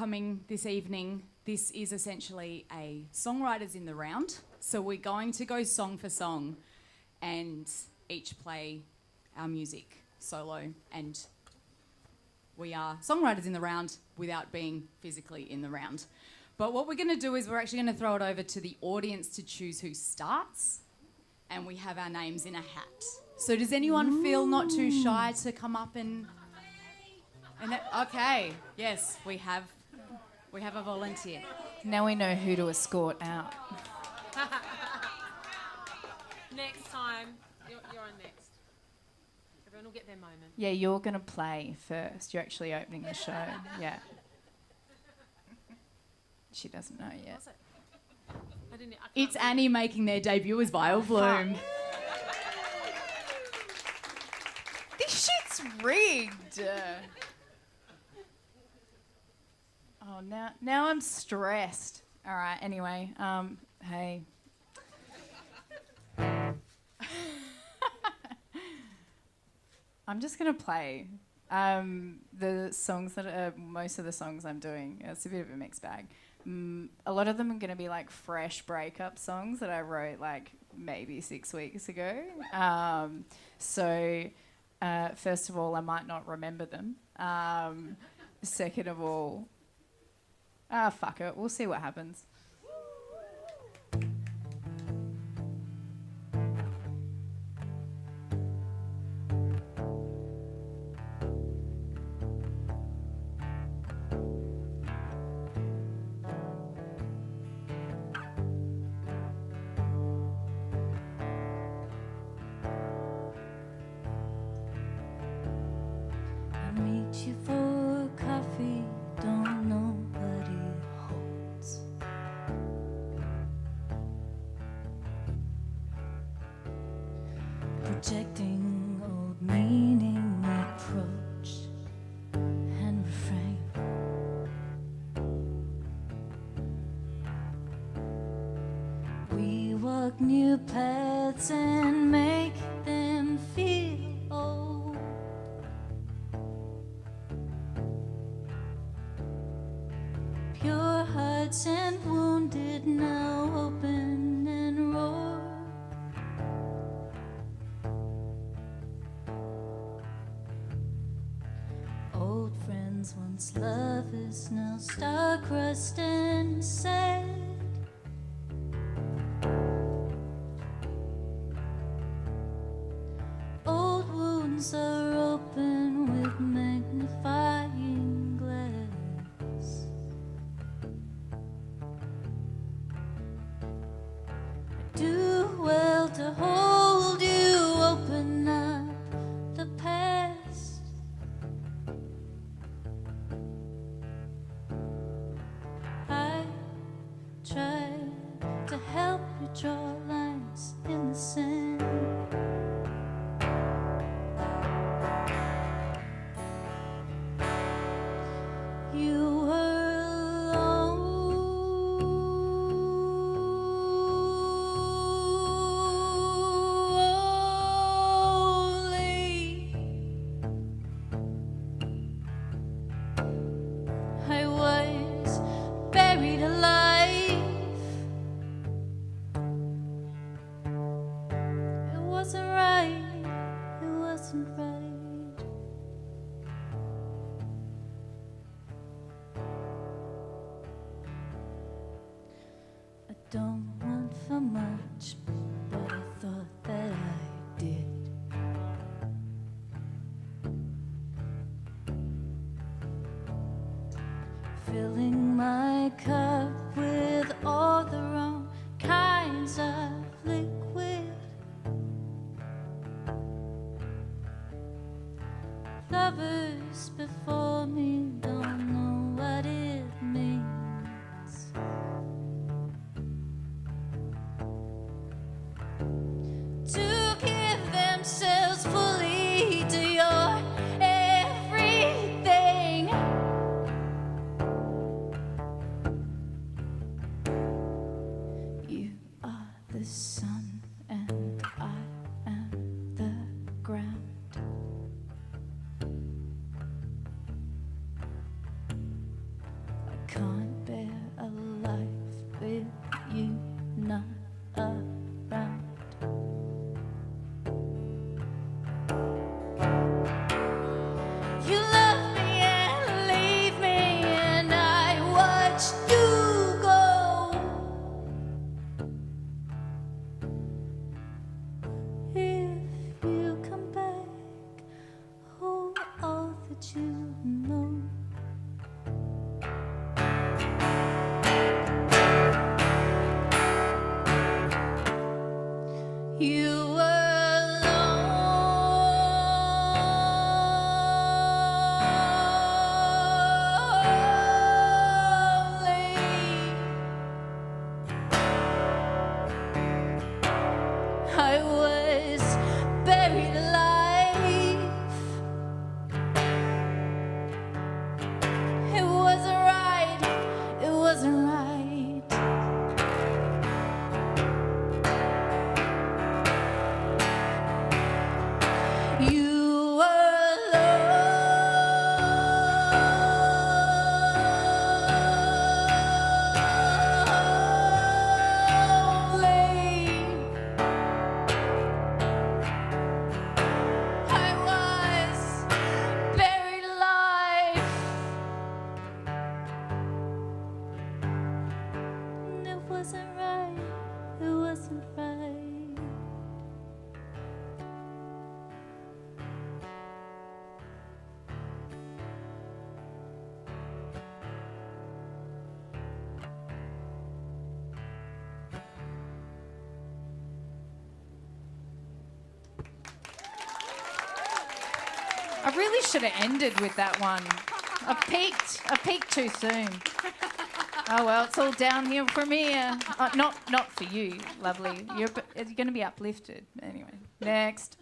coming this evening. This is essentially a songwriters in the round. So we're going to go song for song and each play our music solo, and we are songwriters in the round without being physically in the round. But what we're going to do is we're actually going to throw it over to the audience to choose who starts, and we have our names in a hat. So does anyone feel not too shy to come up and okay, yes, we have a volunteer. Now we know who to escort out. Next time, you're on next. Everyone will get their moment. Yeah, you're going to play first. You're actually opening the show. Yeah. She doesn't know yet. Was it? I can't It's read Annie it. making their debut as Vile Bloom. This shit's rigged. Oh, now I'm stressed. All right, anyway, hey. I'm just going to play the songs that are most of the songs I'm doing. It's a bit of a mixed bag. A lot of them are going to be like fresh breakup songs that I wrote like maybe 6 weeks ago. So first of all, I might not remember them. Second of all, fuck it. We'll see what happens. I meet you for coffee, don't know what it holds. Projecting old meaning, approach and refrain. We walk new paths and make them feel old. Pure hearts and wounded, now open and roar. Old friends, once lovers, now star-crossed and sad. Old wounds are open with magnifying glass. Do well to hold you, open up the past. I try to help you draw lines in the sand. You were lonely. I was buried alive. It wasn't right, it wasn't right. I don't want for much, but I thought that I did. Filling my cup with all the wrong kinds of liquid. Lovers before me don't know what it means. To give themselves fully to your everything. You are the sun and I am the ground. can't bear a life with you not around. You love me and leave me, and I watched you go. If you come back, oh, all that you know. You were lonely. I was buried alive. It wasn't right. It wasn't right. You were lonely. I was buried alive. And it wasn't right. It wasn't right. I really should have ended with that one. I peaked too soon. Oh well, it's all downhill from here. Not for you, lovely. You're going to be uplifted. Anyway, next.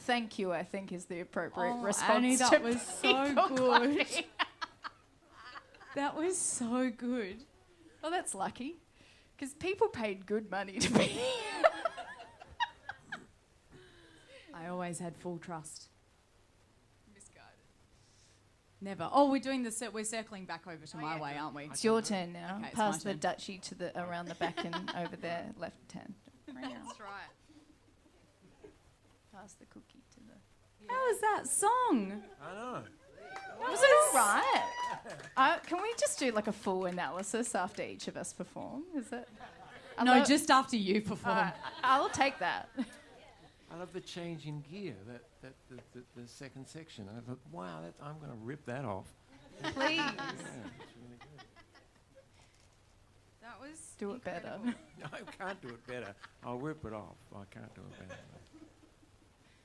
Thank you, I think, is the appropriate response. Annie, to that was so people good. clapping. That was so good. Well, that's lucky, because people paid good money to be here. I always had full trust. Misguided. Never. Oh, we're doing the set. We're circling back over to my way, aren't we? It's your turn now. Okay, it's Pass my the turn. duchy to the around the back and over there, left hand. That's right. Pass the cookie to the. How was that song? I know. Was it all right? Can we just do like a full analysis after each of us perform? Is it? No, just after you perform. I'll take that. I love the change in gear, the second section. I thought, wow, I'm going to rip that off. Please Yeah, it's really good. That was do it better. No, I can't do it better. I'll rip it off. I can't do it better.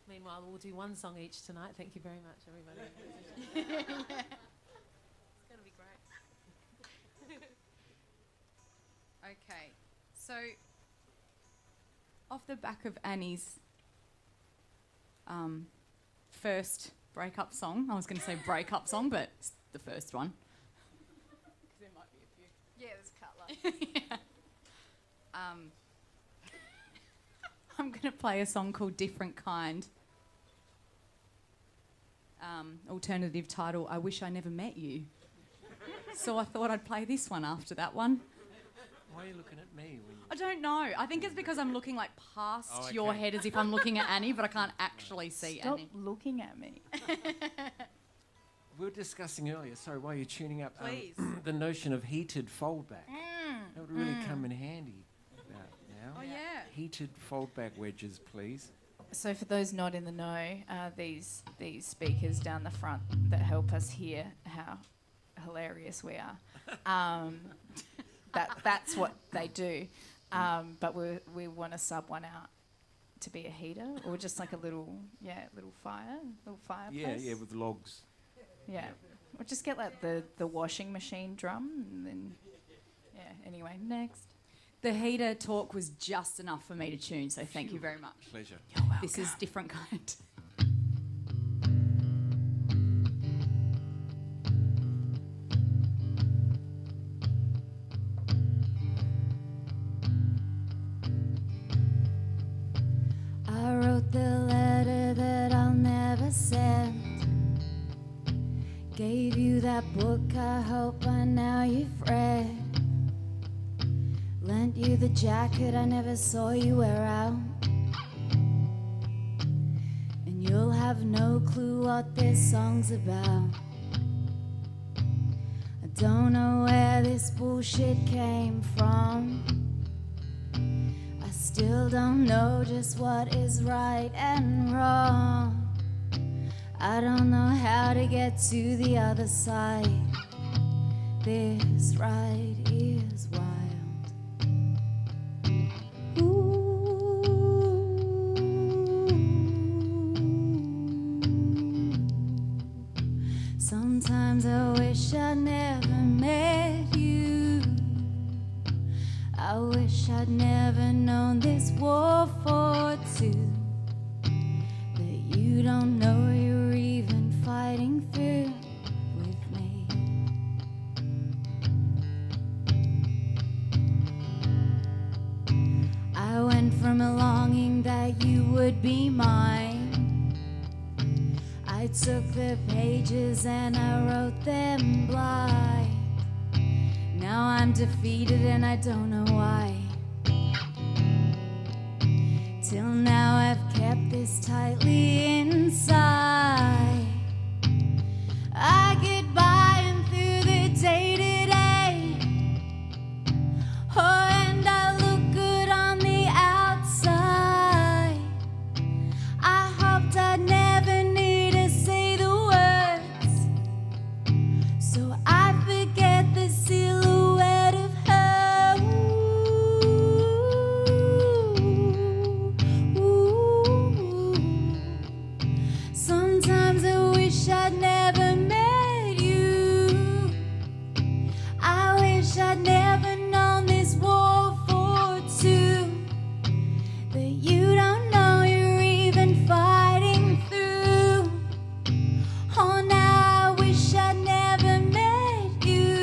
Meanwhile, we'll do one song each tonight. Thank you very much, everybody. It's going to be great. Okay, so off the back of Annie's first breakup song, I was going to say breakup song, but it's the first one. There might be a few. Yeah, there's Cutler. I'm going to play a song called Different Kind. Alternative title, I Wish I Never Met You. So I thought I'd play this one after that one. Why are you looking at me? When I don't know. I think it's because I'm looking like past Oh, your okay. head as if I'm looking at Annie, but I can't actually see Stop Annie. looking at me. we were discussing earlier, sorry, while you're tuning up, Please. the notion of heated foldback. That would really come in handy about now. Oh, yeah. Heated foldback wedges, please. So for those not in the know, these speakers down the front that help us hear how hilarious we are. That's what they do. But we want to sub one out to be a heater, or just like a little fireplace. Yeah, with logs. Yeah. Or just get like the washing machine drum, and then anyway, next. The heater talk was just enough for me to tune, so thank you very much. Pleasure. This is Different Kind. I wrote the letter that I'll never send. Gave you that book I hope by now you've read. Lent you the jacket I never saw you wear out. And you'll have no clue what this song's about. I don't know where this bullshit came from. I still don't know just what is right and wrong. I don't know how to get to the other side. This ride is wild. Ooh. Sometimes I wish I never met you. I wish I'd never known this war for two. That you don't know you're even fighting through with me. I went from a longing that you would be mine. I took the pages and I wrote them blind. Now I'm defeated and I don't know why. Till now I've kept this tightly inside. I get by and through the day to day. Oh, and I look good on the outside. I hoped I'd never need to say the words, so I forget the silhouette of her. Sometimes I wish I'd never met you. I wish I'd never known this war for two. That you don't know you're even fighting through. Oh, now I wish I'd never met you.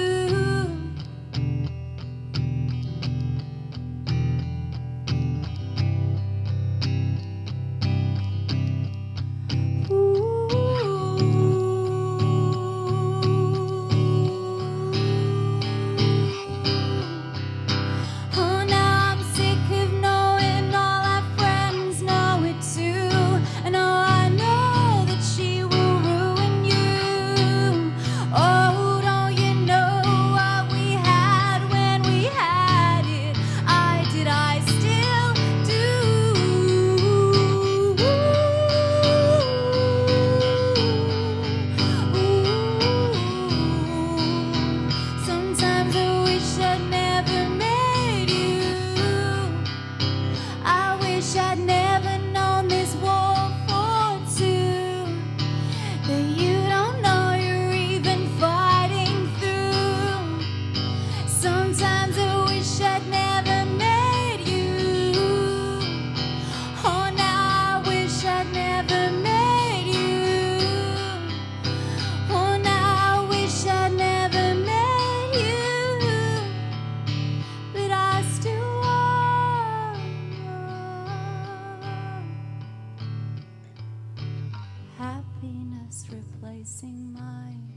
Oh, now I'm sick of knowing all our friends know it too. And oh, I know that she will ruin you. Oh, don't you know what we had when we had it? I still do. Sometimes I wish I'd never met you. I wish I'd never known this war for two. That you don't know you're even fighting through. Sometimes I wish I'd never met you. Oh, now I wish I'd never met you. Oh, now I wish I'd never met you. But I still want happiness replacing mine.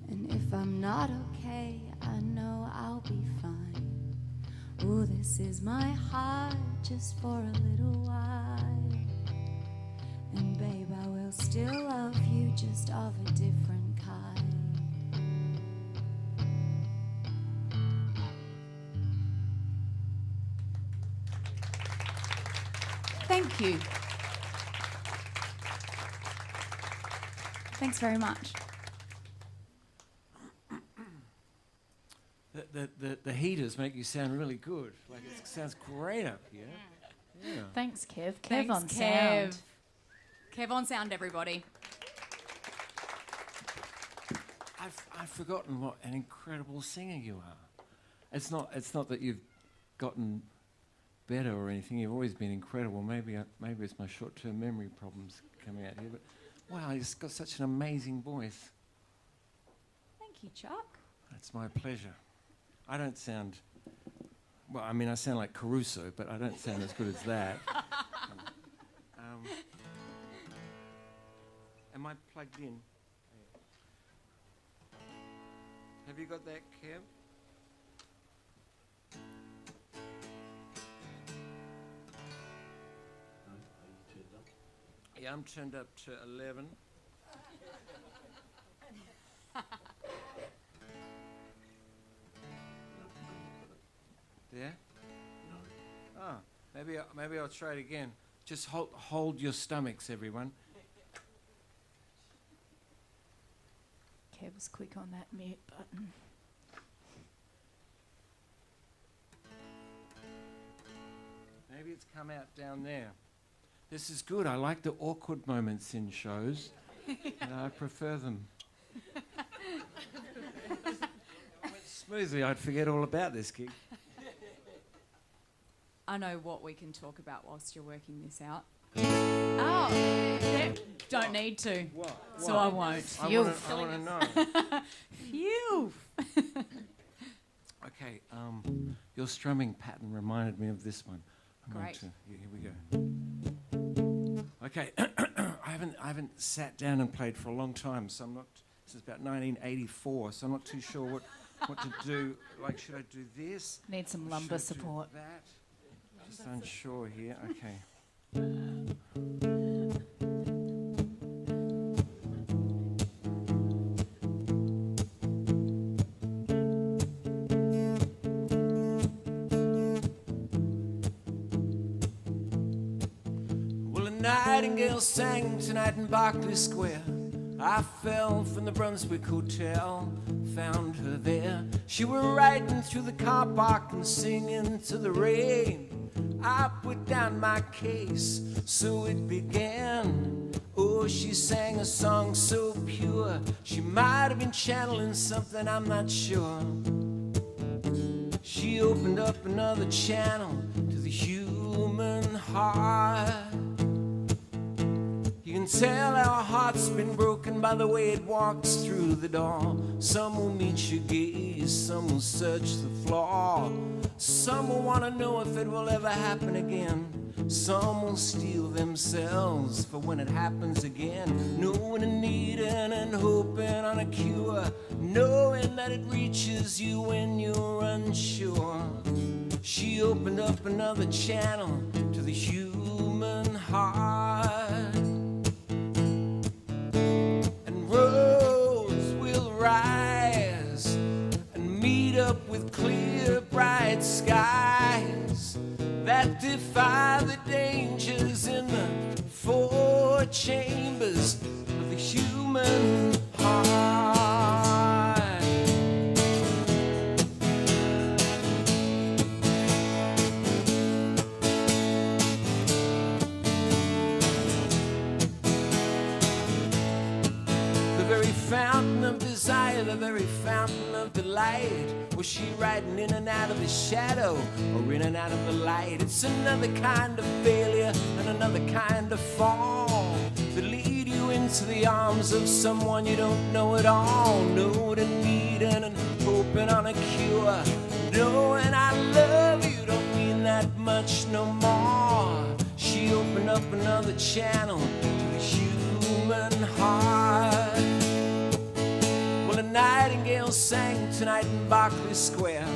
And if I'm not okay, I know I'll be fine. Oh, this is my heart just for a little while. And babe, I will still love you, just of a different kind. Thank you. Thanks very much. The heaters make you sound really good. Like it sounds great up here. Yeah. Thanks, Kev. Kev Thanks, on Kev. sound. Kev on sound, everybody. I've forgotten what an incredible singer you are. It's not that you've gotten better or anything. You've always been incredible. Maybe it's my short-term memory problems coming out here. But wow, you've got such an amazing voice. Thank you, Chuck. It's my pleasure. I don't sound... Well, I mean, I sound like Caruso, but I don't sound as good as that. Am I plugged in? Have you got that, Kev? Yeah, I'm turned up to 11. There? No. Oh, maybe I'll try it again. Just hold your stomachs, everyone. Kev's quick on that mute button. Maybe it's come out down there. This is good. I like the awkward moments in shows. I prefer them. If it went smoothly, I'd forget all about this gig. I know what we can talk about whilst you're working this out. Oh, Don't need to, What? so I won't. I want to know. Phew. Okay, your strumming pattern reminded me of this one. Great. Here we go. Okay, I haven't sat down and played for a long time, so I'm not. This is about 1984, so I'm not too sure what to do. Like, should I do this? Need some Or lumbar should I do support. that? Just unsure here. Okay. Well, a nightingale sang tonight in Berkeley Square. I fell from the Brunswick Hotel, found her there. She were riding through the car park and singing to the rain. I put down my case, so it began. Oh, she sang a song so pure. She might have been channeling something, I'm not sure. She opened up another channel to the human heart. You can tell our heart's been broken by the way it walks through the door. Some will meet your gaze, some will search the floor. Some will want to know if it will ever happen again. Some will steel themselves for when it happens again. Knowing and needing and hoping on a cure. Knowing that it reaches you when you're unsure. She opened up another channel to the human heart. Roads will rise and meet up with clear, bright skies that defy the dangers in the four chambers of the human heart. Fountain of desire, the very fountain of delight. Was she riding in and out of the shadow or in and out of the light? It's another kind of failure and another kind of fall that lead you into the arms of someone you don't know at all. Knowing and needing and hoping on a cure. Knowing I love you don't mean that much no more. She opened up another channel to the human heart. A nightingale sang tonight in Berkeley Square.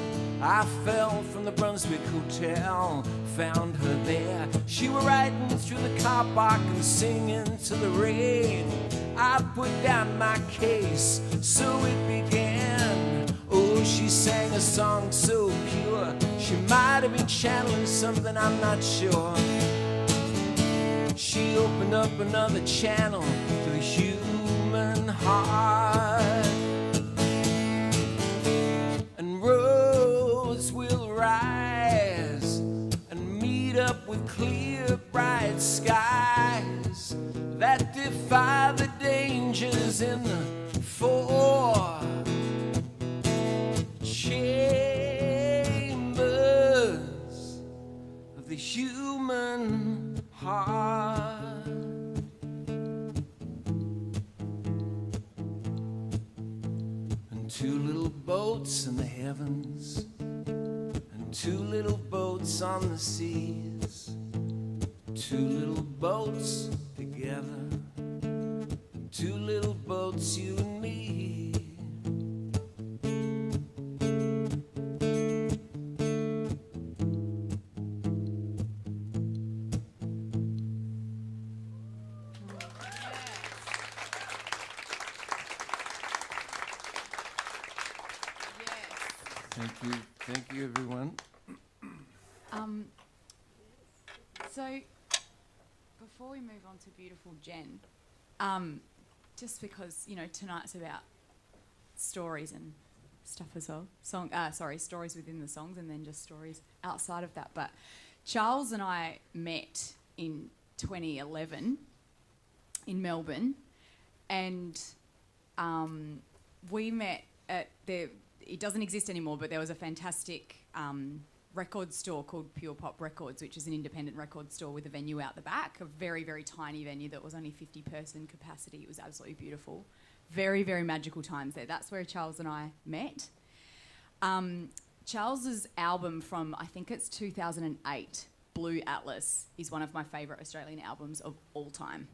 I fell from the Brunswick Hotel, found her there. She were riding through the car park and singing to the rain. I put down my case, so it began. Oh, she sang a song so pure. She might have been channeling something, I'm not sure. She opened up another channel to the human heart. Roads will rise and meet up with clear, bright skies that defy the dangers in the four chambers of the human heart. Two little boats in the heavens and two little boats on the seas. Two little boats together, two little boats, you and me. Thank you, everyone. So, before we move on to beautiful Jen, just because, you know, tonight's about stories and stuff as well. Stories within the songs and then just stories outside of that. But Charles and I met in 2011 in Melbourne, and we met at it doesn't exist anymore, but there was a fantastic record store called Pure Pop Records, which is an independent record store with a venue out the back, a very, very tiny venue that was only 50-person capacity. It was absolutely beautiful. Very, very magical times there. That's where Charles and I met. Charles's album from, I think it's 2008, Blue Atlas, is one of my favourite Australian albums of all time.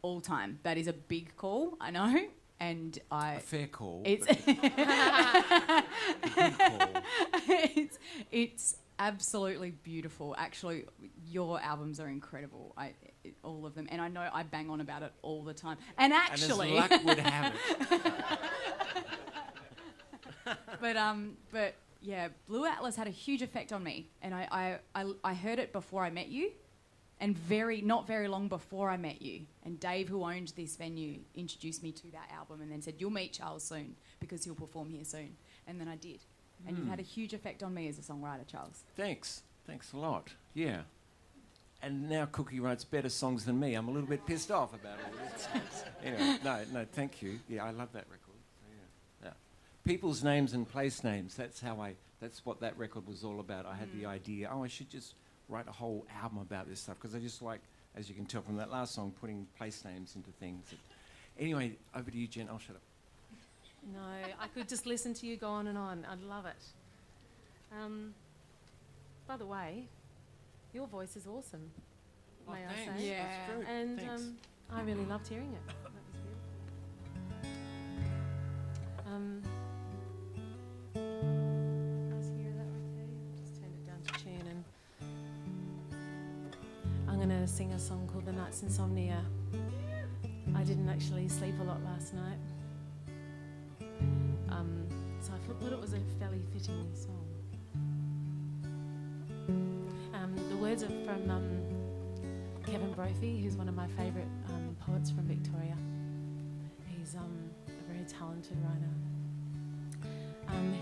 All time. That is a big call, I know. And A fair call. It's but a good call. it's absolutely beautiful. Actually, your albums are incredible. All of them, and I know I bang on about it all the time. And actually, and as luck would have it. but yeah, Blue Atlas had a huge effect on me, and I heard it before I met you. And not very long before I met you, and Dave, who owned this venue, introduced me to that album and then said, "You'll meet Charles soon because he'll perform here soon." And then I did. And you've had a huge effect on me as a songwriter, Charles. Thanks a lot. Yeah. And now Cookie writes better songs than me. I'm a little bit pissed off about all this. Anyway, no, thank you. Yeah, I love that record. So, yeah. People's names and place names. That's what that record was all about. I had the idea, I should just write a whole album about this stuff, because I just like, as you can tell from that last song, putting place names into things. Anyway, over to you, Jen. I'll shut up. No, I could just listen to you go on and on. I'd love it. By the way, your voice is awesome, may I Thanks. say. Yeah. That's true. And Thanks. I really loved hearing it. That was beautiful. Can I just hear that okay? Just turned it down to tune, and I'm going to sing a song called The Night's Insomnia. I didn't actually sleep a lot last night. So I thought it was a fairly fitting song. The words are from Kevin Brophy, who's one of my favourite poets from Victoria. He's a very talented writer.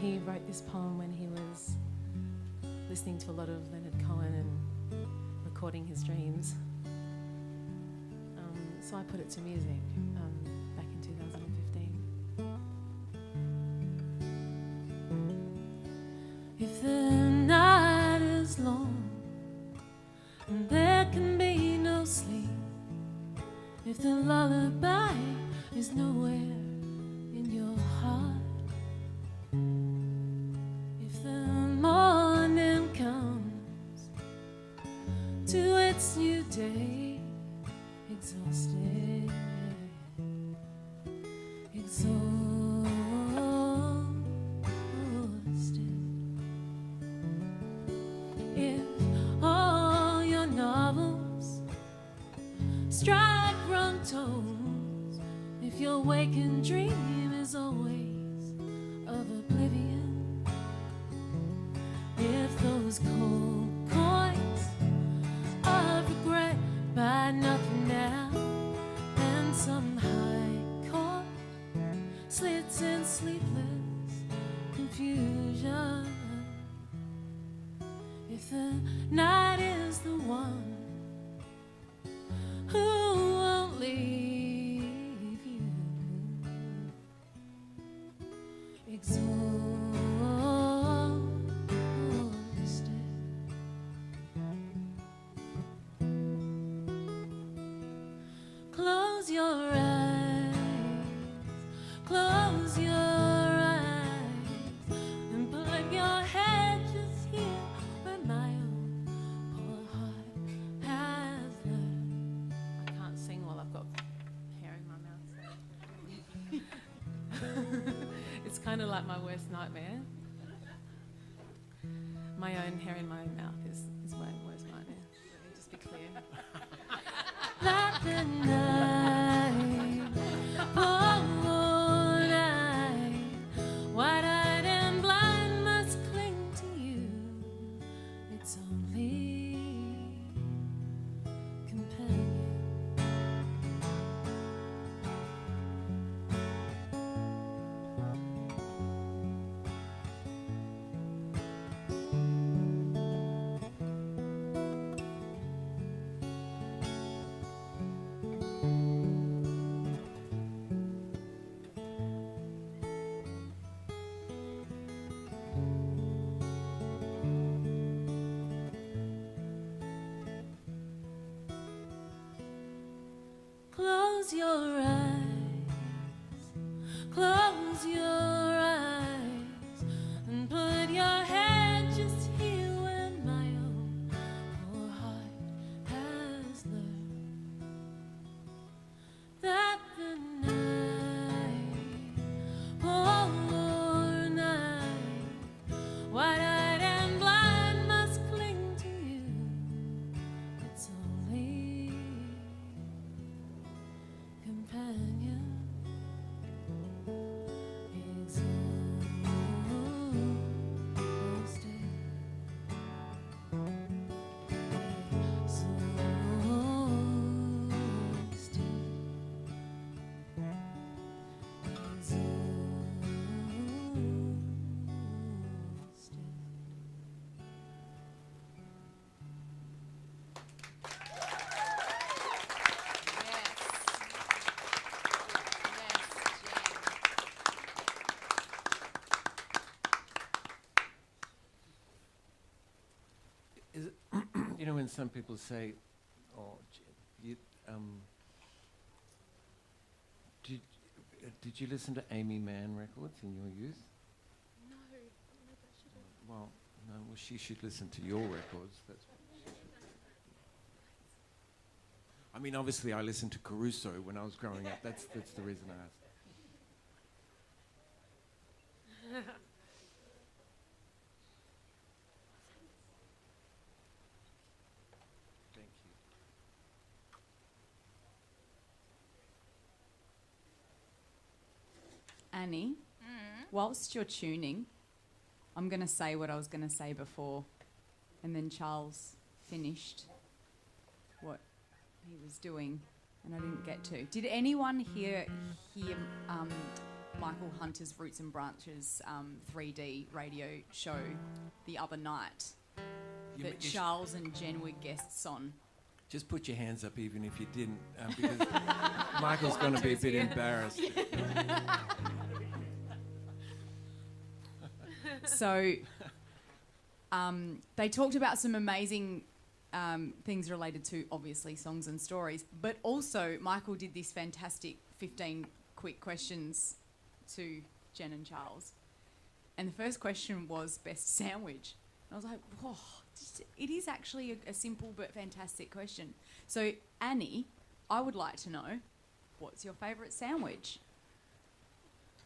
He wrote this poem when he was listening to a lot of Leonard Cohen and recording his dreams. So I put it to music back in 2015. If the night is long and there can be no sleep, if the lullaby is nowhere in your heart, if the morning comes to its new day, exhausted, if all your novels strike wrong tones, if your waking dream is always of oblivion, if those cold coins of regret buy nothing now, and some high court slits in sleepless confusion, if the night is the one who won't leave you, exhausted, close your eyes, close your eyes, and put your head just here where my own poor heart has learned. I can't sing while I've got hair in my mouth. It's kind of like my worst nightmare. My own hair in my mouth is my worst nightmare. Let me just be clear. Like the night, oh night, wide-eyed and blind must Close your eyes, close your eyes, and put your head just here when my own poor heart has learned that the night, oh night, wide-eyed and blind must cling to you. It's only companion. Is it you know when some people say, "Oh, you, did you listen to Amy Mann records in your youth?" No, maybe I should have. Well, no. Well, she should listen to your records. That's. I mean, obviously, I listened to Caruso when I was growing up. That's the reason I asked. Thank you. Annie, whilst you're tuning, I'm going to say what I was going to say before, and then Charles finished what he was doing, and I didn't get to. Did anyone hear Michael Hunter's Roots and Branches 3D radio show the other night that Charles and Jen were guests on? Just put your hands up even if you didn't, because Michael's going to be a bit embarrassed. So they talked about some amazing things related to, obviously, songs and stories, but also Michael did this fantastic 15 quick questions to Jen and Charles. And the first question was best sandwich. And I was like, whoa, it is actually a simple but fantastic question. So, Annie, I would like to know, what's your favourite sandwich?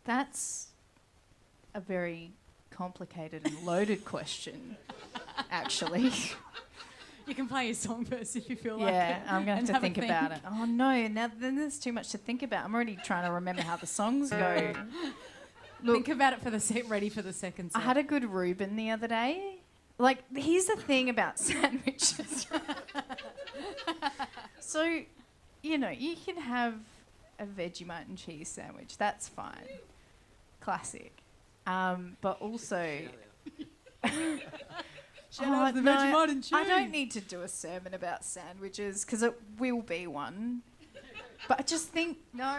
That's a very complicated and loaded question, actually. You can play your song first if you feel like it. Yeah, I'm going to have to think a about it. Oh, no, now then there's too much to think about. I'm already trying to remember how the songs go. Look, Think about it for ready for the second set. I had a good Reuben the other day. Like, here's the thing about sandwiches. So, you know, you can have a Vegemite and cheese sandwich. That's fine. Classic. But also... Out the Vegemite and cheese. I don't need to do a sermon about sandwiches because it will be one. But I just think, no,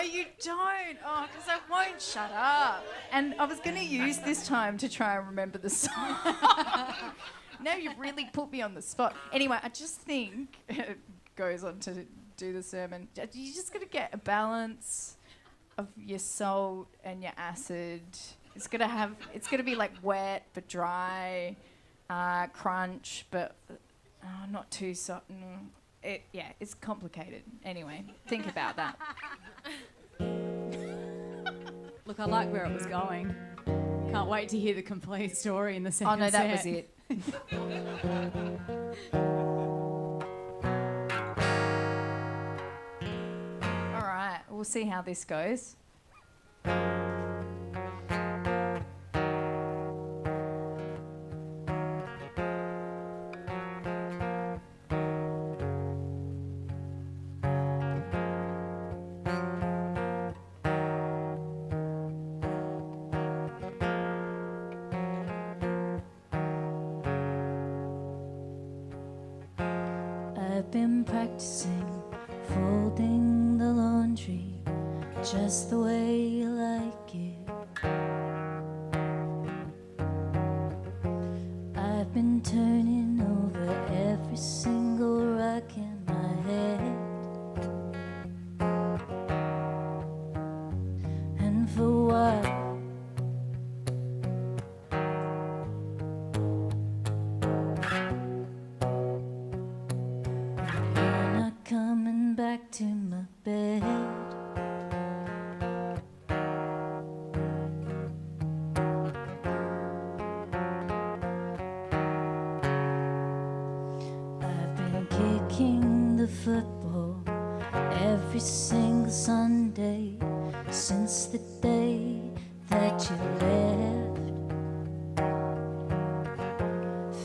you don't. Oh, because I won't shut up. And I was going to use this time to try and remember the song. Now you've really put me on the spot. Anyway, I just think it goes on to do the sermon. You just got to get a balance of your salt and your acid. It's gonna be like wet but dry, crunch but not too soft. It's complicated. Anyway, think about that. Look, I like where it was going. Can't wait to hear the complete story in the second Oh no, that set. was it. All right, we'll see how this goes. I've been practicing folding the laundry just the way you like it. I've been turning over every single rock in my head. and for what? You're not coming back to my bed. I've been kicking the football every single Sunday since the day that you left.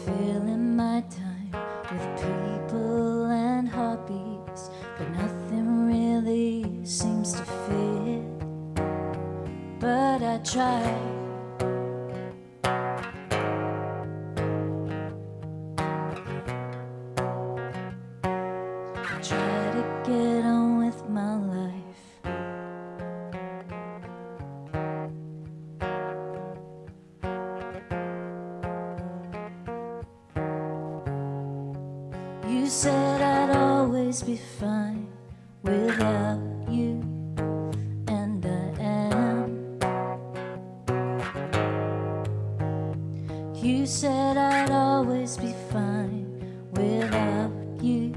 Filling my time with people and hobbies, but nothing really seems to fit. But I try. Try to get on with my life. You said I'd always be fine without you, and I am. You said I'd always be fine without you,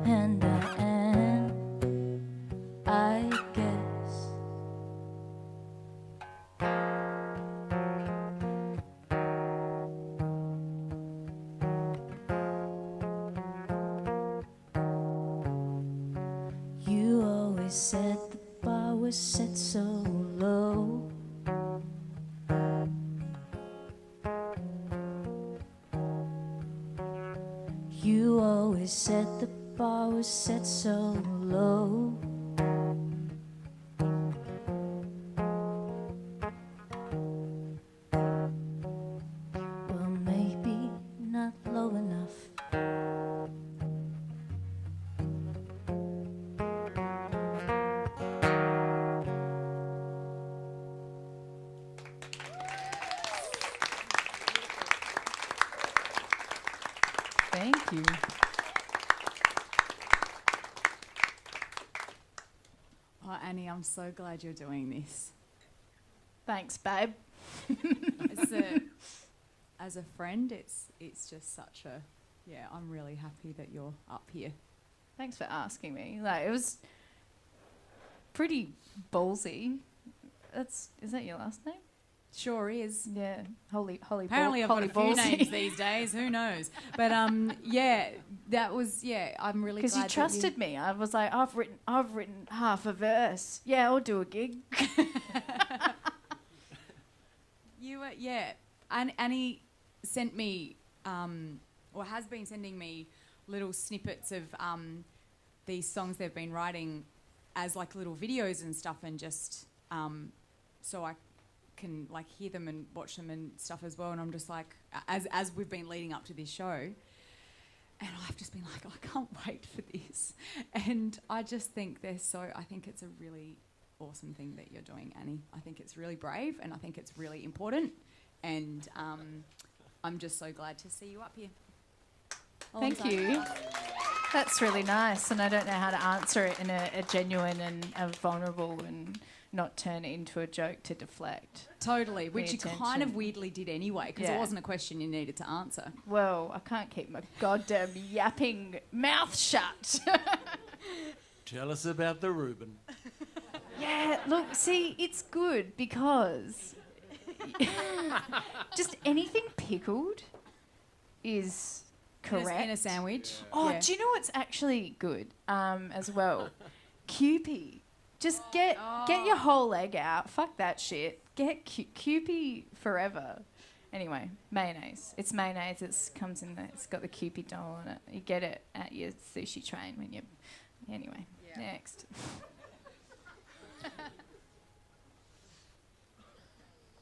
and I am, I guess. You always said the bar was set so low. You always said the bar was set so low. Well, maybe not low enough. Thank you. Oh, Annie, I'm so glad you're doing this. Thanks, babe. As a friend, it's just such a, yeah, I'm really happy that you're up here. Thanks for asking me. Like, it was pretty ballsy. Is that your last name? Sure is. Yeah, holy. Apparently I've got a few names these days, who knows? But yeah, that was, yeah, I'm really glad because you trusted me. I was like, I've written half a verse. Yeah, I'll do a gig. You were, yeah. And Annie sent me, or has been sending me little snippets of these songs they've been writing as like little videos and stuff, and just so I can like hear them and watch them and stuff as well. And I'm just like, as we've been leading up to this show, and I've just been like, I can't wait for this. And I just think I think it's a really awesome thing that you're doing, Annie. I think it's really brave, and I think it's really important. And I'm just so glad to see you up here. Thank you. That's really nice, and I don't know how to answer it in a genuine and a vulnerable and not turn it into a joke to deflect. Totally, which you attention. kind of weirdly did anyway, because Yeah. it wasn't a question you needed to answer. Well, I can't keep my goddamn yapping mouth shut. Tell us about the Reuben. Yeah, look, see, it's good because just anything pickled is correct. In a sandwich. Oh, yeah. do you know what's actually good as well? Kewpie. Just get your whole egg out. Fuck that shit. Get Kewpie forever. Anyway, mayonnaise. It's mayonnaise. It's got the Kewpie doll on it. You get it at your sushi train when you. Anyway, next.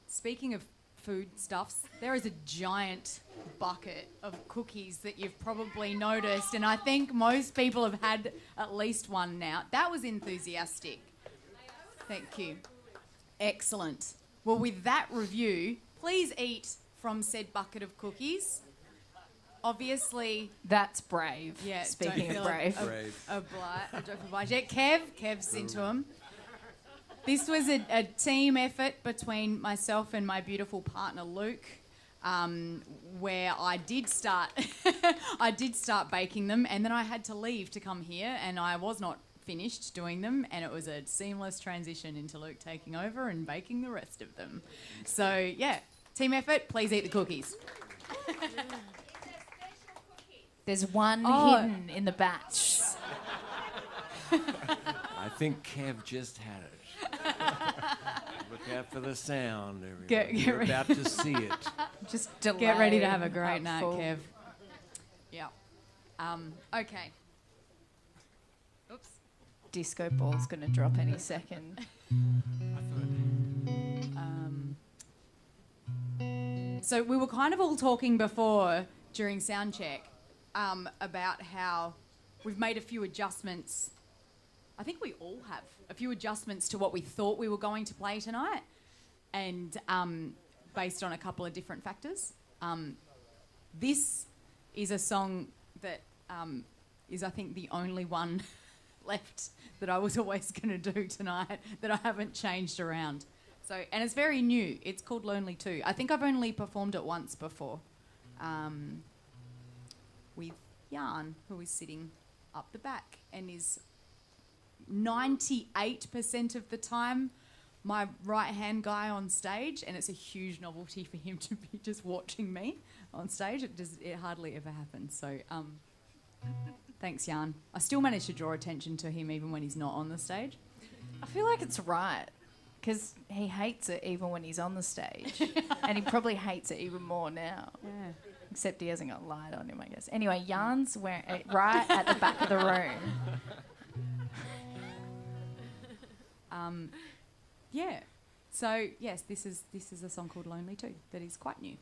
Speaking of foodstuffs, there is a giant bucket of cookies that you've probably noticed, and I think most people have had at least one now. That was enthusiastic. Thank you. Excellent. Well, with that review, please eat from said bucket of cookies. Obviously, That's brave. yeah. Speaking don't of feel brave. Brave. a joke for Kev's into them. This was a team effort between myself and my beautiful partner Luke, where I did start baking them, and then I had to leave to come here, and I was not finished doing them, and it was a seamless transition into Luke taking over and baking the rest of them. So yeah, team effort. Please eat the cookies. There's one hidden in the batch. I think Kev just had it. Look out for the sound, everyone. You're about to see it. Just delay. Get ready to have a great night, full. Kev. Yeah. Okay. Oops. Disco ball's going to drop any second. So we were kind of all talking before during sound check about how we've made a few adjustments. I think we all have a few adjustments to what we thought we were going to play tonight, and based on a couple of different factors. This is a song that is, I think, the only one left that I was always going to do tonight that I haven't changed around. So, and it's very new. It's called Lonely 2. I think I've only performed it once before with Jan, who is sitting up the back and is 98% of the time my right-hand guy on stage, and it's a huge novelty for him to be just watching me on stage. It hardly ever happens. So thanks, Jan. I still manage to draw attention to him even when he's not on the stage. I feel like it's right, because he hates it even when he's on the stage. And he probably hates it even more now. Yeah. Except he hasn't got light on him, I guess. Anyway, Jan's right at the back of the room. Yeah. So yes, this is a song called Lonely 2 that is quite new.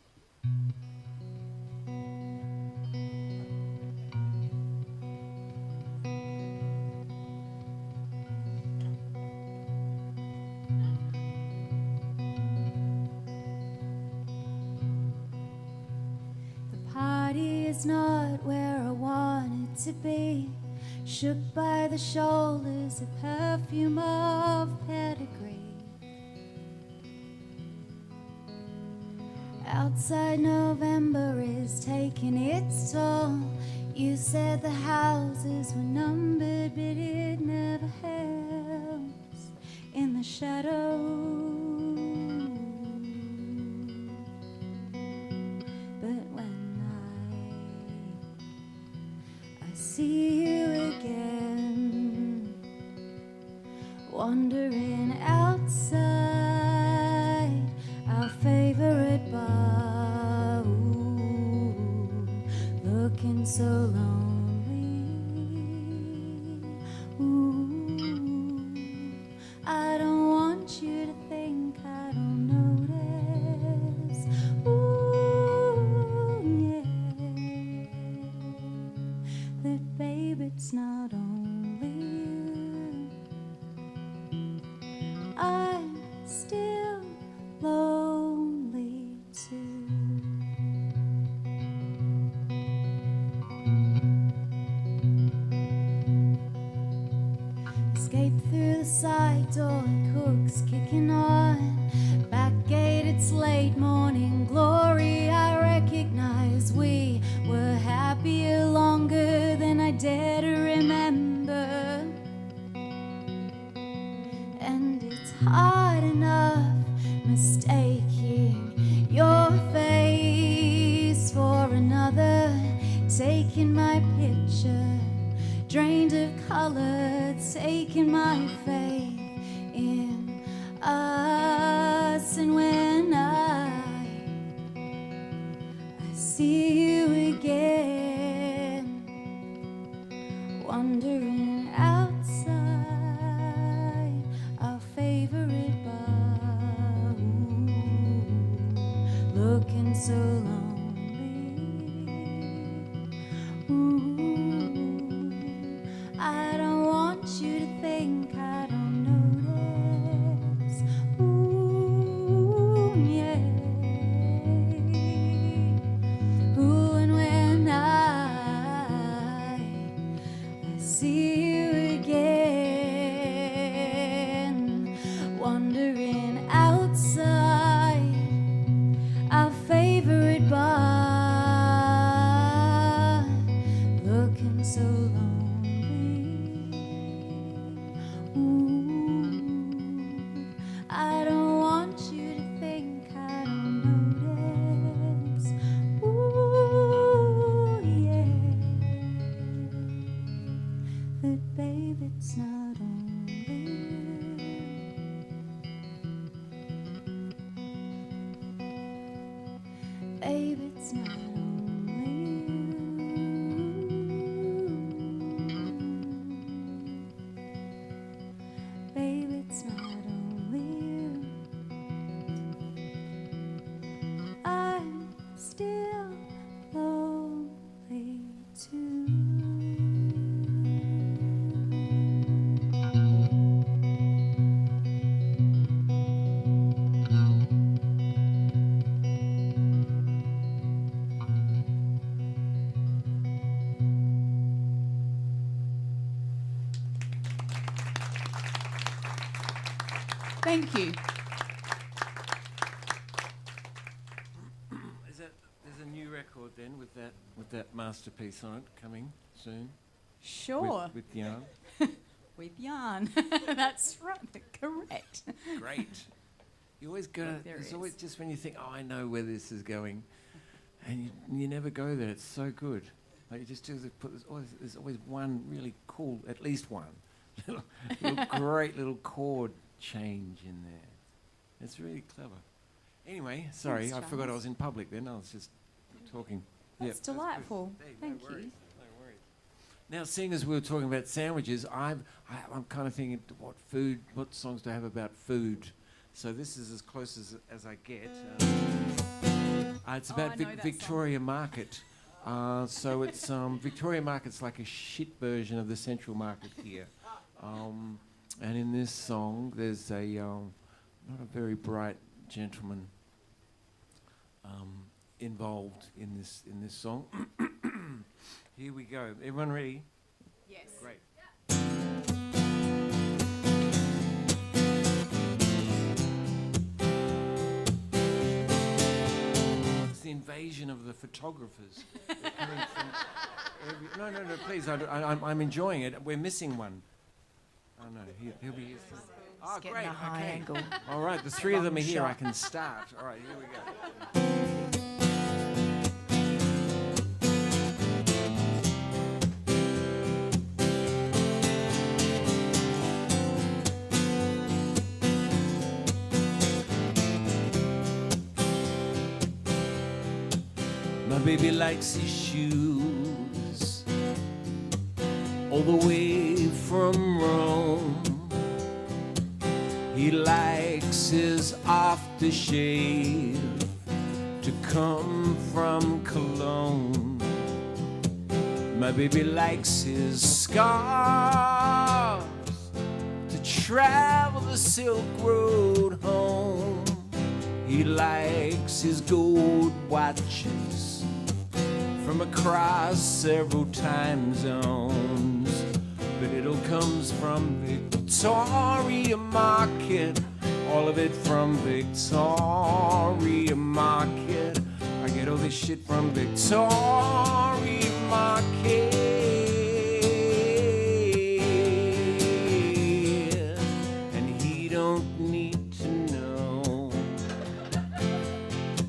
The party is not where I want it to be. Shook by the shoulders, a perfume of pedigree. Outside November is taking its toll. You said the houses were numbered, but it never helps in the shadows. But when I see you again, wandering outside our favorite bar, ooh, looking so lonely, ooh, I don't want you to think I don't notice, ooh, yeah, that babe, it's not only you, I'm still lonely too. Escape through the side door, cook's kicking on. Back gate, it's late morning glory. I recognize we were happier longer than I dare to remember. And it's hard enough mistaking your face for another, taking my picture, drained of color, taking my faith in us. And when I see you again, wandering outside our favorite bar, ooh, looking so lonely, ooh, I don't want you to think I don't notice, ooh, yeah, ooh, it's not only you. Babe, it's not only you. I'm still lonely too. Thank you. There's a new record then with that masterpiece on it coming soon. Sure. With yarn. With yarn. That's right. Correct. Great. You always go. There There's is. always just when you think, oh, I know where this is going, and you never go there. It's so good. Like you just put. There's always one really cool, at least one, little great little chord change in there. It's really clever. Anyway, sorry, Thanks, I forgot I Charles. was in public then. I was just talking. That's good. delightful. Hey, Thank no you. worries, no worries. Now, seeing as we were talking about sandwiches, I'm kind of thinking, what songs do I have about food? So this is as close as I get. It's Oh, about I know that Victoria Market. So it's Victoria Market's like a shit version of the Central Market here. And in this song, there's a not a very bright gentleman involved in this song. Here we go. Everyone ready? Yes. Great. It's the invasion of the photographers. They're coming from no, please. I'm enjoying it. We're missing one. Oh no, he'll be here. Oh, Just getting great. a high Okay. angle. All right, the three of them are Long here. shot. I can start. All right, here we go. My baby likes his shoes all the way from Rome. He likes his aftershave to come from Cologne. My baby likes his scarves to travel the Silk Road home. He likes his gold watches from across several time zones, but it all comes from Victoria Market, all of it from Victoria Market. I get all this shit from Victoria Market, and he don't need to know.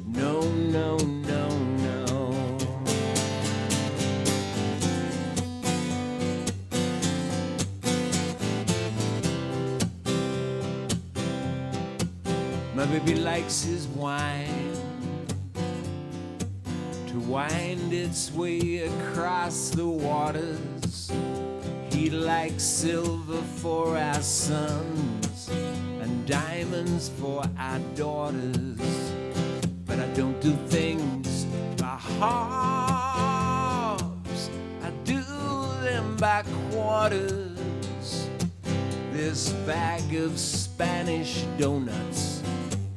No, no, no, no. My baby likes his wine to wind its way across the waters. He likes silver for our sons and diamonds for our daughters. But I don't do things by halves, I do them by quarters. This bag of Spanish donuts,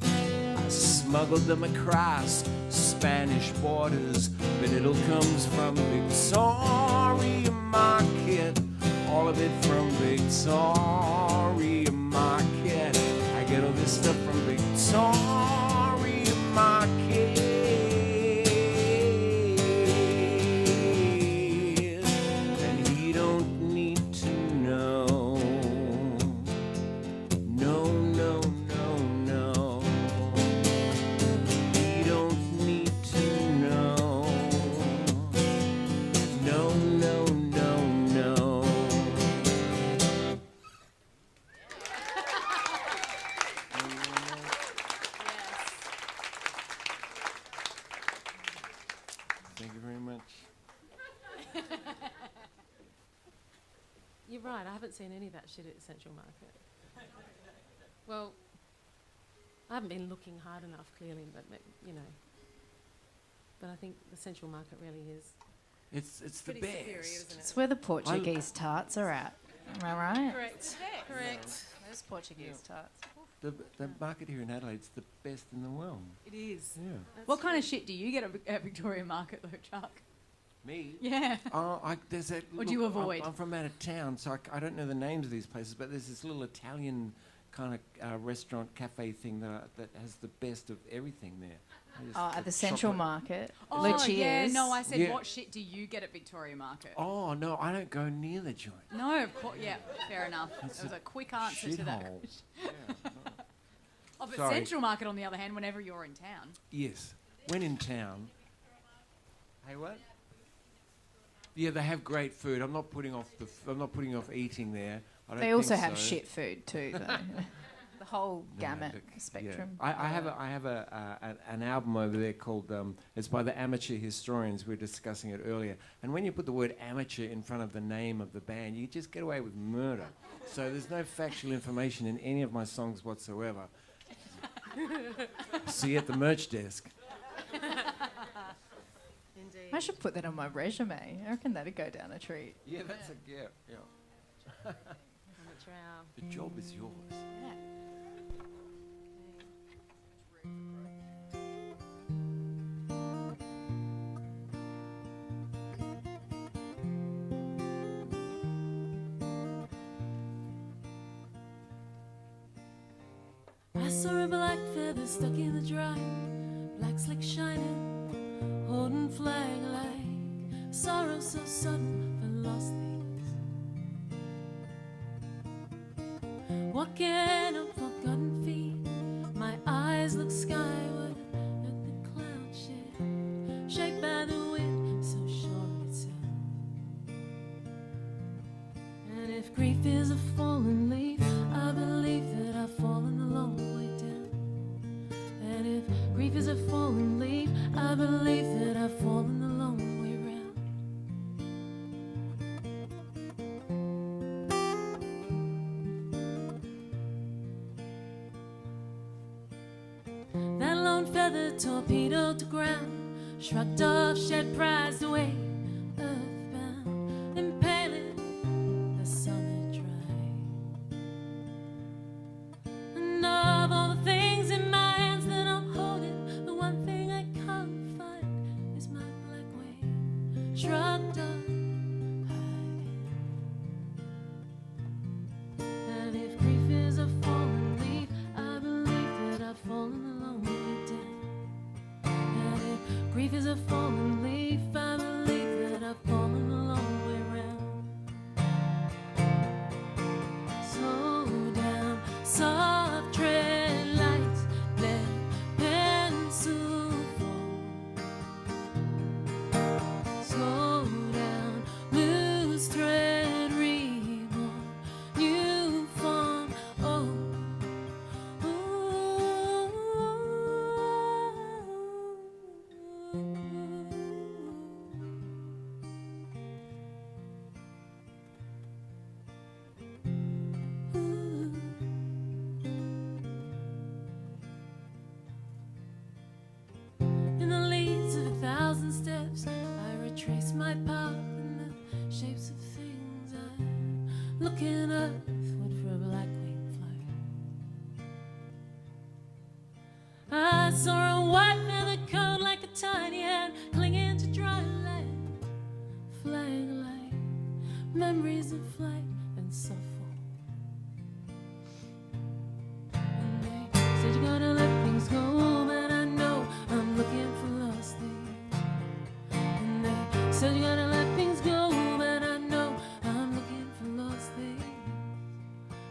I smuggled them across Spanish borders, but it all comes from Victoria Market, all of it from Victoria Market. I get all this stuff from Victoria Market, and he don't need to know. No, no, no, no. He don't need to know. No, no, no, no. right. I haven't seen any of that shit at Central Market. Well, I haven't been looking hard enough, clearly, but you know. But I think the Central Market really is. It's the Pretty best. superior, isn't it? It's where the Portuguese tarts are at. Am I right? Correct. Correct. Those Portuguese tarts. The market here in Adelaide's the best in the world. It is. Yeah. What kind of shit do you get at Victoria Market though, Chuck? Me? Yeah. There's that. Or do you avoid? I'm from out of town, so I don't know the names of these places, but there's this little Italian kind of restaurant cafe thing that has the best of everything there. At the Central Market. Oh, Lucia's. yeah. No, I said, Yeah. what shit do you get at Victoria Market? Oh no, I don't go near the joint. No, of course. Yeah, fair enough. It's It was a a quick answer to that. shithole. Oh, but Sorry. Central Market, on the other hand, whenever you're in town. Yes, when in town. Hey, what? Yeah, they have great food. I'm not putting off eating there. I don't They also think have so. shit food too, though. The whole No, gamut but- spectrum. Yeah. I have an album over there called it's by the Amateur Historians. We were discussing it earlier. And when you put the word amateur in front of the name of the band, you just get away with murder. So there's no factual information in any of my songs whatsoever. See you at the merch desk. Indeed. I should put that on my resume. I reckon that'd go down a treat. Yeah, that's yeah. Amateur hour. The job is yours. I saw a black feather stuck in the dry, black slick shining, holding flag like sorrow so sudden for lost things. Walking on forgotten feet, my eyes look skyward at the cloud shed, shaped by the wind, so sure itself. And if grief is a fallen leaf, I believe that I've fallen a long way down. And if grief is a fallen leaf, I believe that I've fallen a long way round. That lone feather torpedoed to ground, shrugged off, shed prized away, earthbound, impaling the summer dry. And of all the things in my hands that I'm holding, the one thing I can't find is my black wing, shrugged off, hiding. And if grief is a fallen leaf, I believe that I've fallen a long way down. And if grief is a fallen leaf, I believe that I've fallen a long way round. Slow down, soft tread lights, let pencil fall. Slow down, loose thread, reborn, new form. Oh, in the leads of 1,000 steps, I retrace my path in the shapes of things. I'm looking earthward for a black winged flight. I saw a white feather coat like a tiny hand clinging to dry land, flying like memories of flight and so forth. And they said you're gonna let things go, but I know I'm looking for lost things. And they said you're gonna let things go, but I know I'm looking for lost things.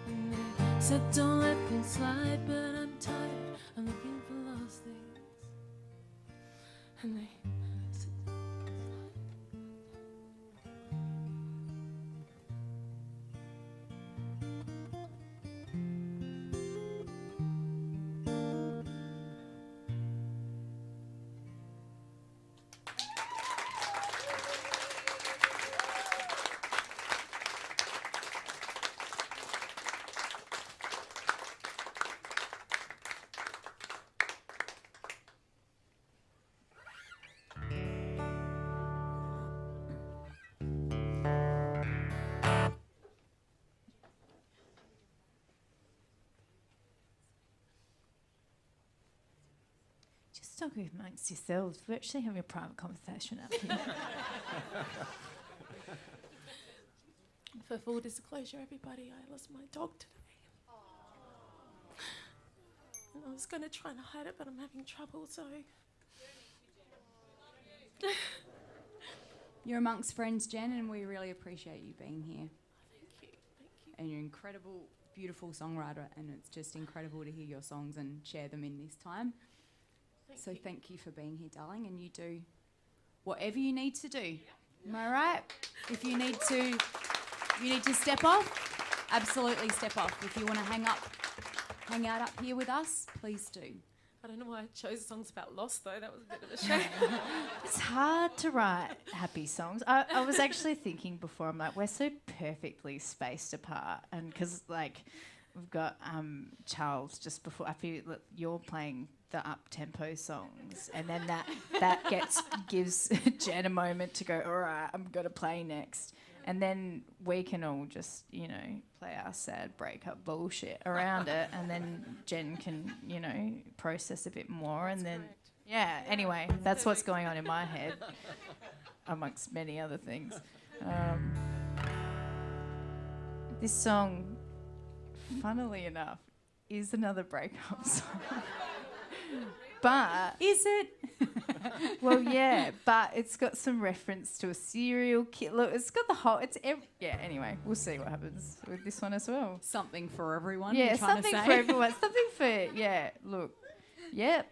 And they said don't let things slide, but I'm tired, I'm looking for lost things. And they said Just talk amongst yourselves. We're actually having a private conversation up here. For full disclosure, everybody, I lost my dog today. And I was going to try and hide it, but I'm having trouble, so... You're amongst friends, Jen, and we really appreciate you being here. Thank you. And you're an incredible, beautiful songwriter, and it's just incredible to hear your songs and share them in this time. Thank you for being here, darling, and you do whatever you need to do. Am I right? If you need to step off, absolutely step off. If you want to hang out up here with us, please do. I don't know why I chose songs about loss, though. That was a bit of a shame. It's hard to write happy songs. I was actually thinking before, I'm like, we're so perfectly spaced apart. And because, like, we've got Charles just before, I feel like you're playing the up-tempo songs. And then that gives Jen a moment to go, all right, I'm going to play next. And then we can all just, play our sad breakup bullshit around it. And then Jen can, process a bit more. And then, yeah, anyway, that's what's going on in my head, amongst many other things. This song, funnily enough, is another breakup song. But is it? Well, yeah, but it's got some reference to a serial killer. Look, it's got the whole. Anyway, we'll see what happens with this one as well. Something for everyone. Yeah, something for everyone. Something for Look, yeah.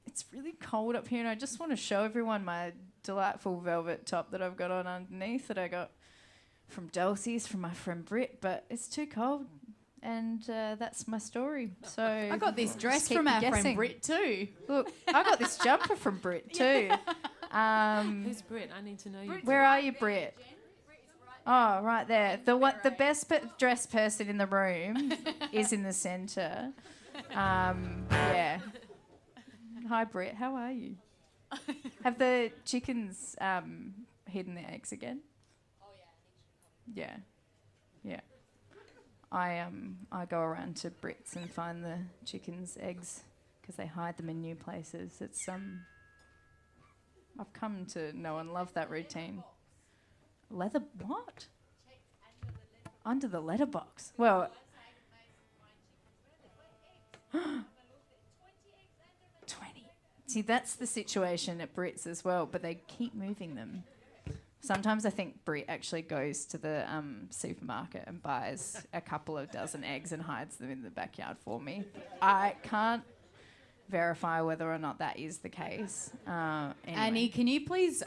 It's really cold up here, and I just want to show everyone my delightful velvet top that I've got on underneath that I got from Dulcie's from my friend Britt, but it's too cold. And that's my story. So I got this dress from our friend Britt too. Look, I got this jumper from Britt too. Who's Britt? I need to know you. Where are you, Britt? Oh, right there. The best dressed person in the room is in the centre. Yeah. Hi, Britt. How are you? Have the chickens hidden their eggs again? Oh yeah. Yeah. I go around to Brits and find the chickens' eggs because they hide them in new places. It's I've come to know and love that routine. Leather what? Under the letterbox. Well, 20. See, that's the situation at Brits as well, but they keep moving them. Sometimes I think Brit actually goes to the supermarket and buys a couple of dozen eggs and hides them in the backyard for me. I can't verify whether or not that is the case. Anyway. Annie, can you please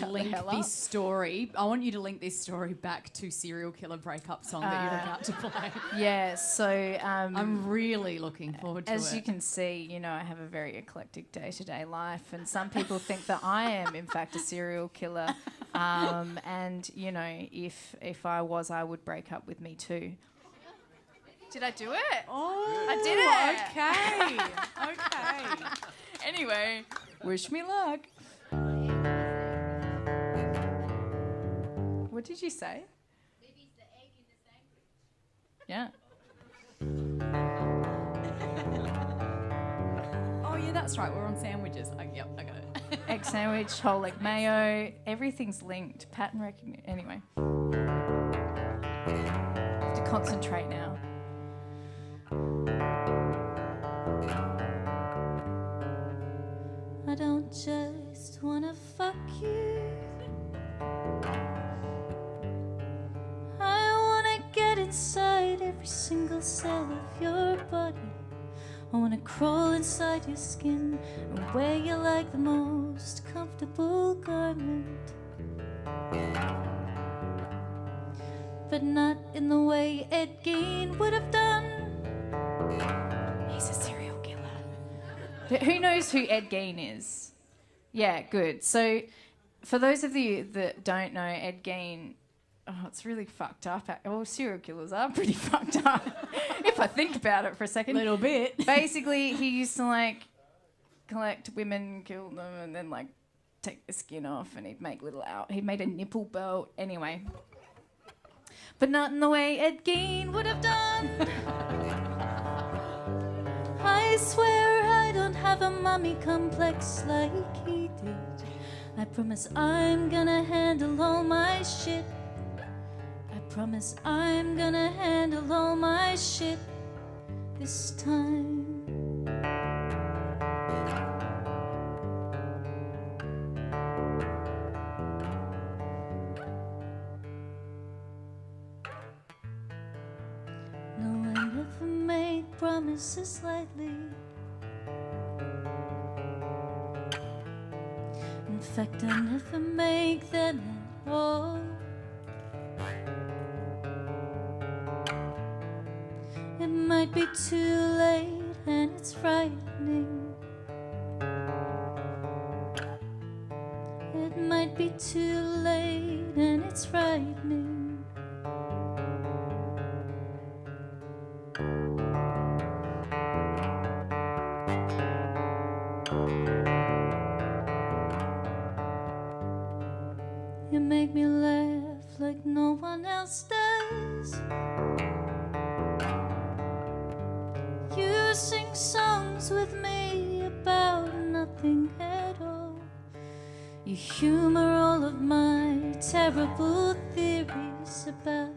link this story? I want you to link this story back to serial killer breakup song that you're about to play. Yeah, so I'm really looking forward to it. As you can see, I have a very eclectic day-to-day life, and some people think that I am, in fact, a serial killer. And if I was, I would break up with me too. Did I do it? Oh, I did it. Okay. Anyway, wish me luck. What did you say? Maybe it's the egg in the sandwich. Yeah. Oh yeah, that's right. We're on sandwiches. Yep, I got it. Egg sandwich, whole egg mayo. Everything's linked. Pattern recognition. Anyway. Have to concentrate now. I don't just wanna fuck you. I wanna get inside every single cell of your body. I wanna crawl inside your skin and wear you like the most comfortable garment. But not in the way Ed Gein would have done. He's a serial killer. Who knows who Ed Gein is? Yeah, good. So, for those of you that don't know, Ed Gein, it's really fucked up. Well, serial killers are pretty fucked up, if I think about it for a second. Little bit. Basically, he used to, collect women, kill them, and then, take the skin off, and he'd make he made a nipple belt. Anyway. But not in the way Ed Gein would have done. I swear I don't have a mummy complex like he did. I promise I'm gonna handle all my shit. I promise I'm gonna handle all my shit this time. No, I never make promises lightly. In fact, I never make them at all. It might be too late and it's frightening. It might be too late and it's frightening. You make me laugh like no one else does. You sing songs with me about nothing at all. You humor all of my terrible theories about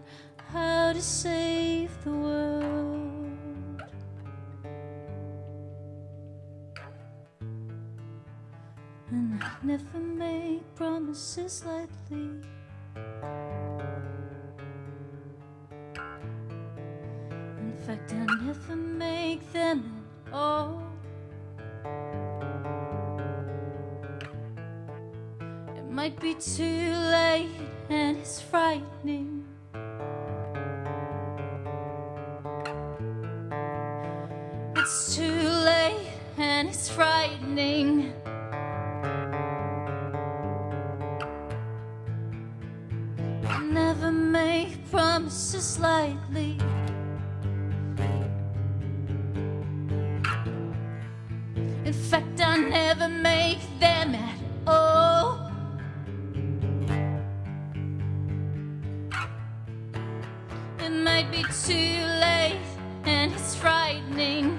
how to save the world. And I never make promises lightly. In fact, I never make them at all. It might be too late and it's frightening. It's too late and it's frightening. I never make promises lightly. In fact, I never make them at all. It might be too late and it's frightening.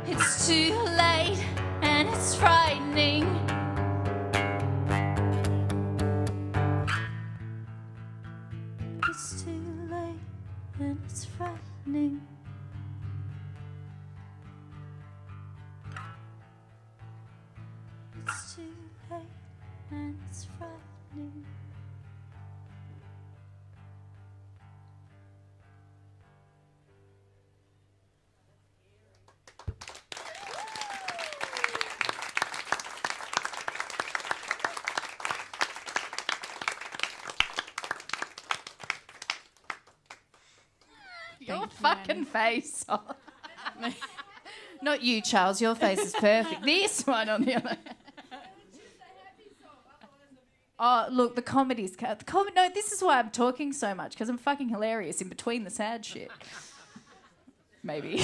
It's too late and it's frightening. It's too late and it's frightening. It's too late and it's frightening. Your fucking face. Not you, Charles. Your face is perfect. This one on the other hand. Oh, look, the comedy's... No, this is why I'm talking so much, because I'm fucking hilarious in between the sad shit. Maybe.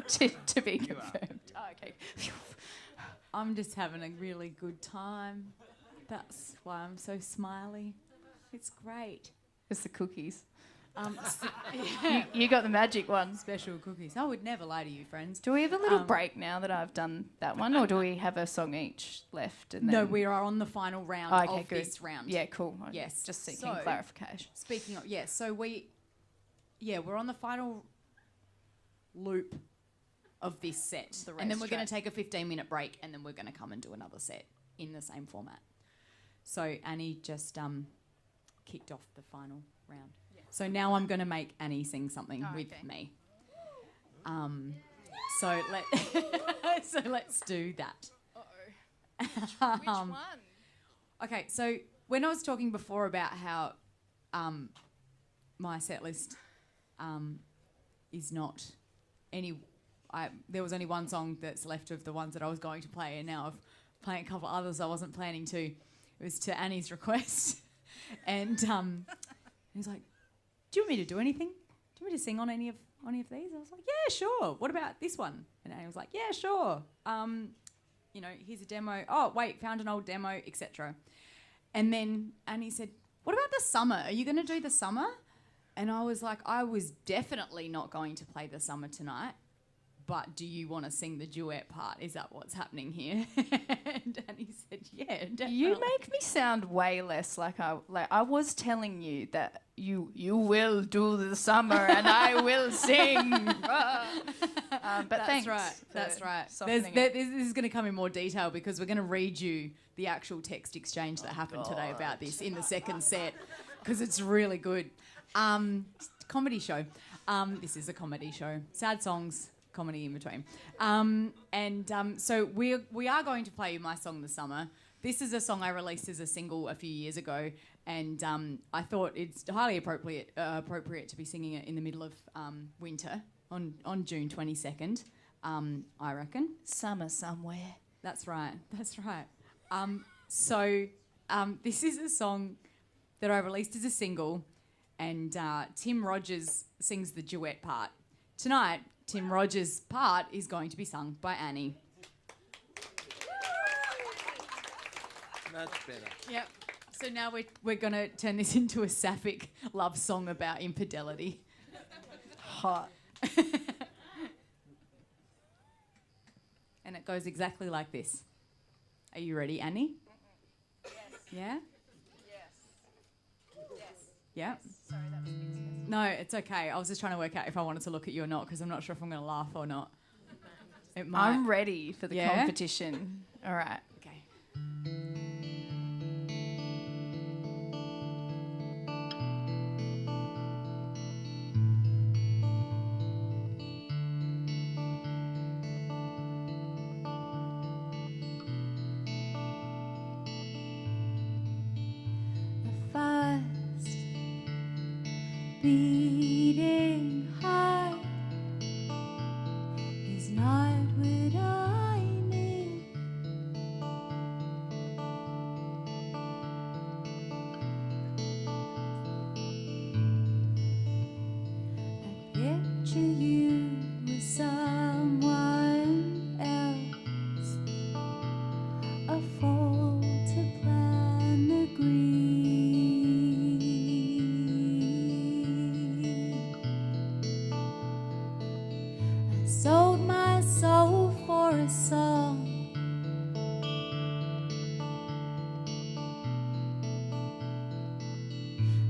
to be confirmed. Oh, okay. I'm just having a really good time. That's why I'm so smiley. It's great. It's the cookies. You got the magic one. Special cookies. I would never lie to you, friends. Do we have a little break now that I've done that one, or do we have a song each left? And No, then... we are on the final round of this round. Yeah, cool. Yes. Just seeking So, clarification. Speaking of, yeah, so we're on the final loop of this set. And then we're going to take a 15-minute break, and then we're going to come and do another set in the same format. So Annie just kicked off the final round. So now I'm going to make Annie sing something with me. So let's do that. Which one? Okay, so when I was talking before about how my set list is not any... there was only one song that's left of the ones that I was going to play, and now I'm playing a couple of others I wasn't planning to. It was to Annie's request. And he was like, do you want me to do anything? Do you want me to sing on any of these? I was like, yeah, sure. What about this one? And Annie was like, yeah, sure. Here's a demo. Oh, wait, found an old demo, etc. And then Annie said, what about the summer? Are you going to do the summer? And I was like, I was definitely not going to play the summer tonight, but do you want to sing the duet part? Is that what's happening here? And Danny said, yeah, definitely. You make me sound way less like I was telling you that you will do the summer and I will sing. But That's thanks. right. That's for right. softening it. This is going to come in more detail because we're going to read you the actual text exchange that happened today about this in the second set because it's really good. Comedy show. This is a comedy show. Sad songs, comedy in between. So we are going to play you my song, The Summer. This is a song I released as a single a few years ago, and I thought it's highly appropriate to be singing it in the middle of winter on June 22nd, I reckon. Summer somewhere. That's right. That's right. This is a song that I released as a single, and Tim Rogers sings the duet part. Tonight, Tim Rogers' part is going to be sung by Annie. Much better. Yep. So now we're going to turn this into a sapphic love song about infidelity. Hot. And it goes exactly like this. Are you ready, Annie? Yes. Yeah? Yes. Yeah? Sorry, that was mixed. No, it's okay. I was just trying to work out if I wanted to look at you or not because I'm not sure if I'm going to laugh or not. It might. I'm ready for the Yeah? competition. All right. Okay. The fast beating heart is not what I need. I picture you with someone else, a fold to plan the green. I sold my soul for a song.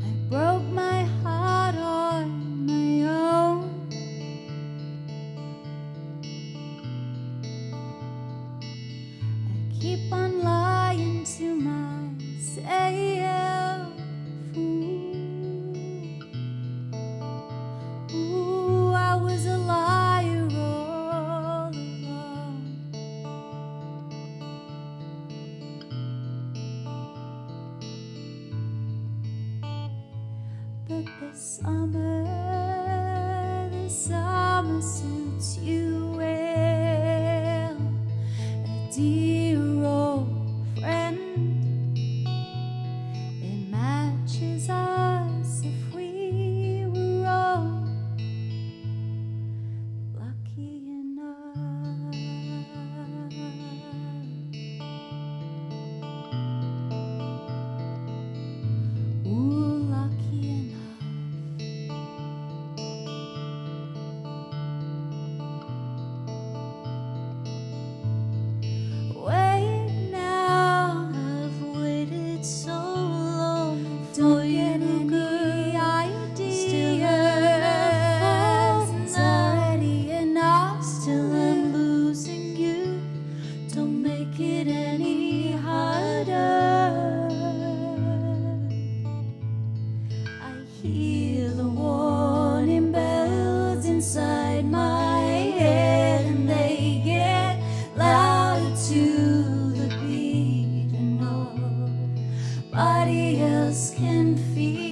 I broke my heart on my own. I keep on lying to myself. Ooh, I was a liar all along. But the summer suits you well, a dear old friend. It matches us if we were all lucky enough. Ooh, lucky enough. Wait now, I've waited so long. Don't get any idea. It's already enough. Still I'm losing you. Don't make it any harder. I hear the warning bells inside my head, and they get louder to the beat, and nobody else can feel.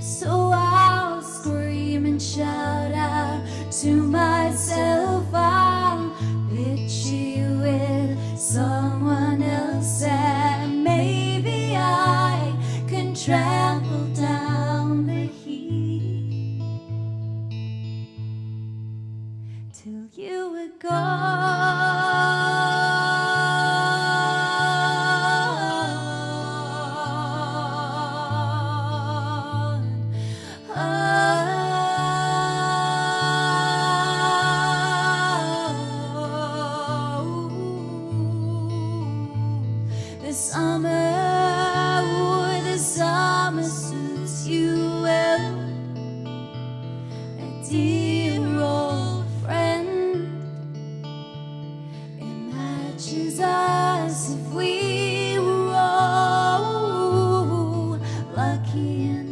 So I'll scream and shout out to myself, I'll picture you with someone else, and maybe I can trample down the heat till you were gone. summer, ooh, the summer suits you well, a dear old friend. It matches us if we were all lucky enough.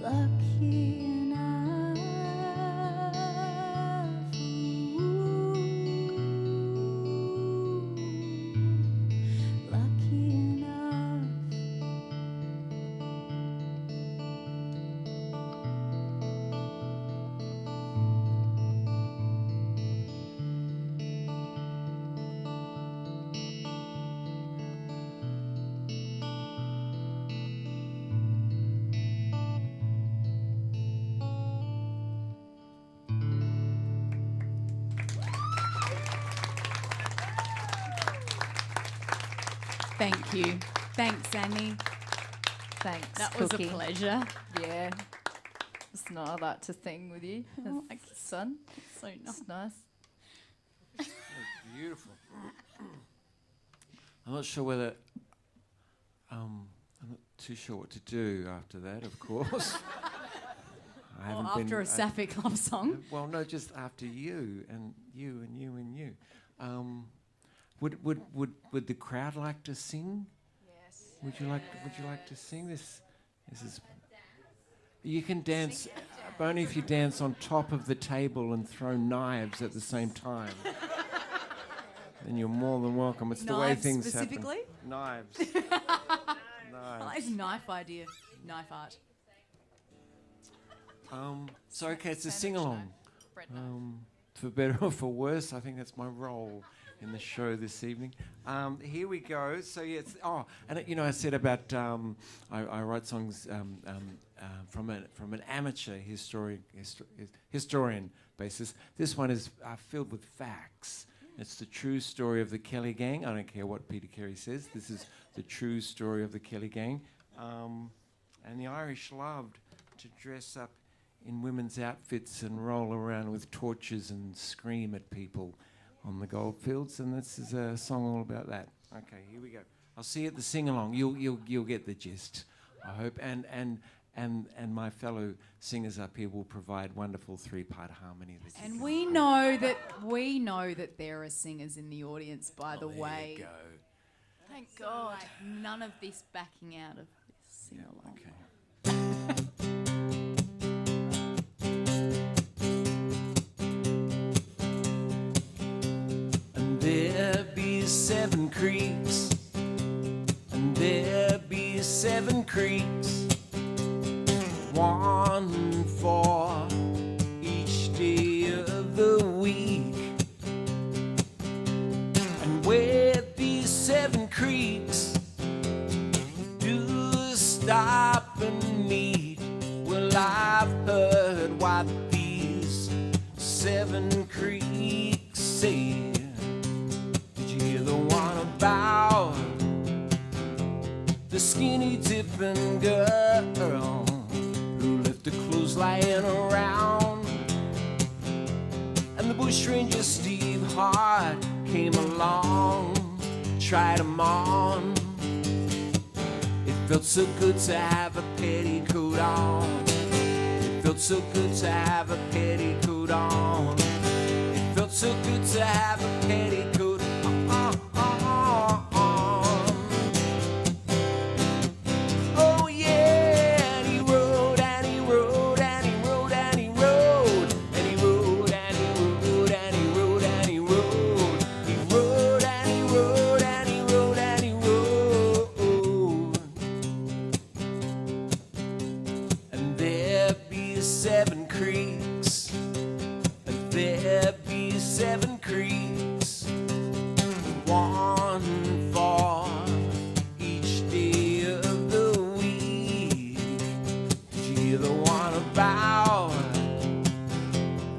Lucky enough. Lucky enough. Thank you. Thanks, Annie. Thanks, That was Cookie. a pleasure. Yeah. It's not a lot to sing with you. Oh, That's son. So nice. It's nice. That's beautiful. I'm not sure whether. I'm not too sure what to do after that, of course. I Or haven't after a sapphic love song. well, no, just after you and you and you and you. Would the crowd like to sing? Yes. Would you like to sing this? This is. You can dance, but only if you dance on top of the table and throw knives at the same time. Then you're more than welcome. It's the way Knives things specifically? happen. Knives. I like his knife idea. Knife art. So okay, it's a sing-along. For better or for worse, I think that's my role in the show this evening. Here we go. So yeah, I said about I write songs from an amateur historian basis. This one is filled with facts. It's the true story of the Kelly Gang. I don't care what Peter Carey says. This is the true story of the Kelly Gang. And the Irish loved to dress up in women's outfits and roll around with torches and scream at people on the goldfields, and this is a song all about that. Okay, here we go. I'll see you at the sing-along. You'll get the gist, I hope. And my fellow singers up here will provide wonderful three-part harmony. And we know that there are singers in the audience, by the way. There you go. Thank God. None of this backing out of this sing-along. Okay. There be 7 creeks, and there be 7 creeks, one for each day of the week. And where these 7 creeks do stop and meet, well, I've heard what these 7 creeks say. The one about the skinny dipping girl who left the clothes lying around, and the bushranger Steve Hart came along, tried him on. It felt so good to have a petticoat on. It felt so good to have a petticoat on. It felt so good to have a petticoat on. Oh yeah, and he rode and he rode and he rode and he rode and he rode and he rode and he rode and he rode. He rode and he rode and he rode and he rode. And there be 7 creeks, and there be 7 creeks, one for each day of the week. Did you hear the one about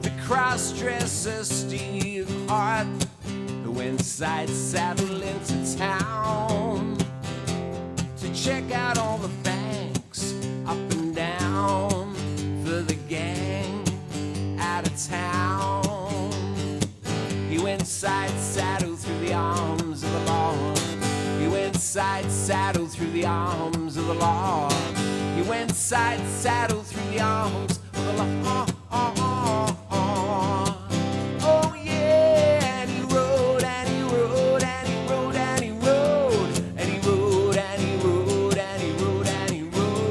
the cross-dresser Steve Hart who went side-saddle into town to check out all the banks up and down for the gang town. He went side saddle through the arms of the law. He went side saddle through the arms of the law. He went side saddle through the arms of the law. Oh yeah, and he rode and he rode and he rode and he rode and he rode and he rode and he rode and he rode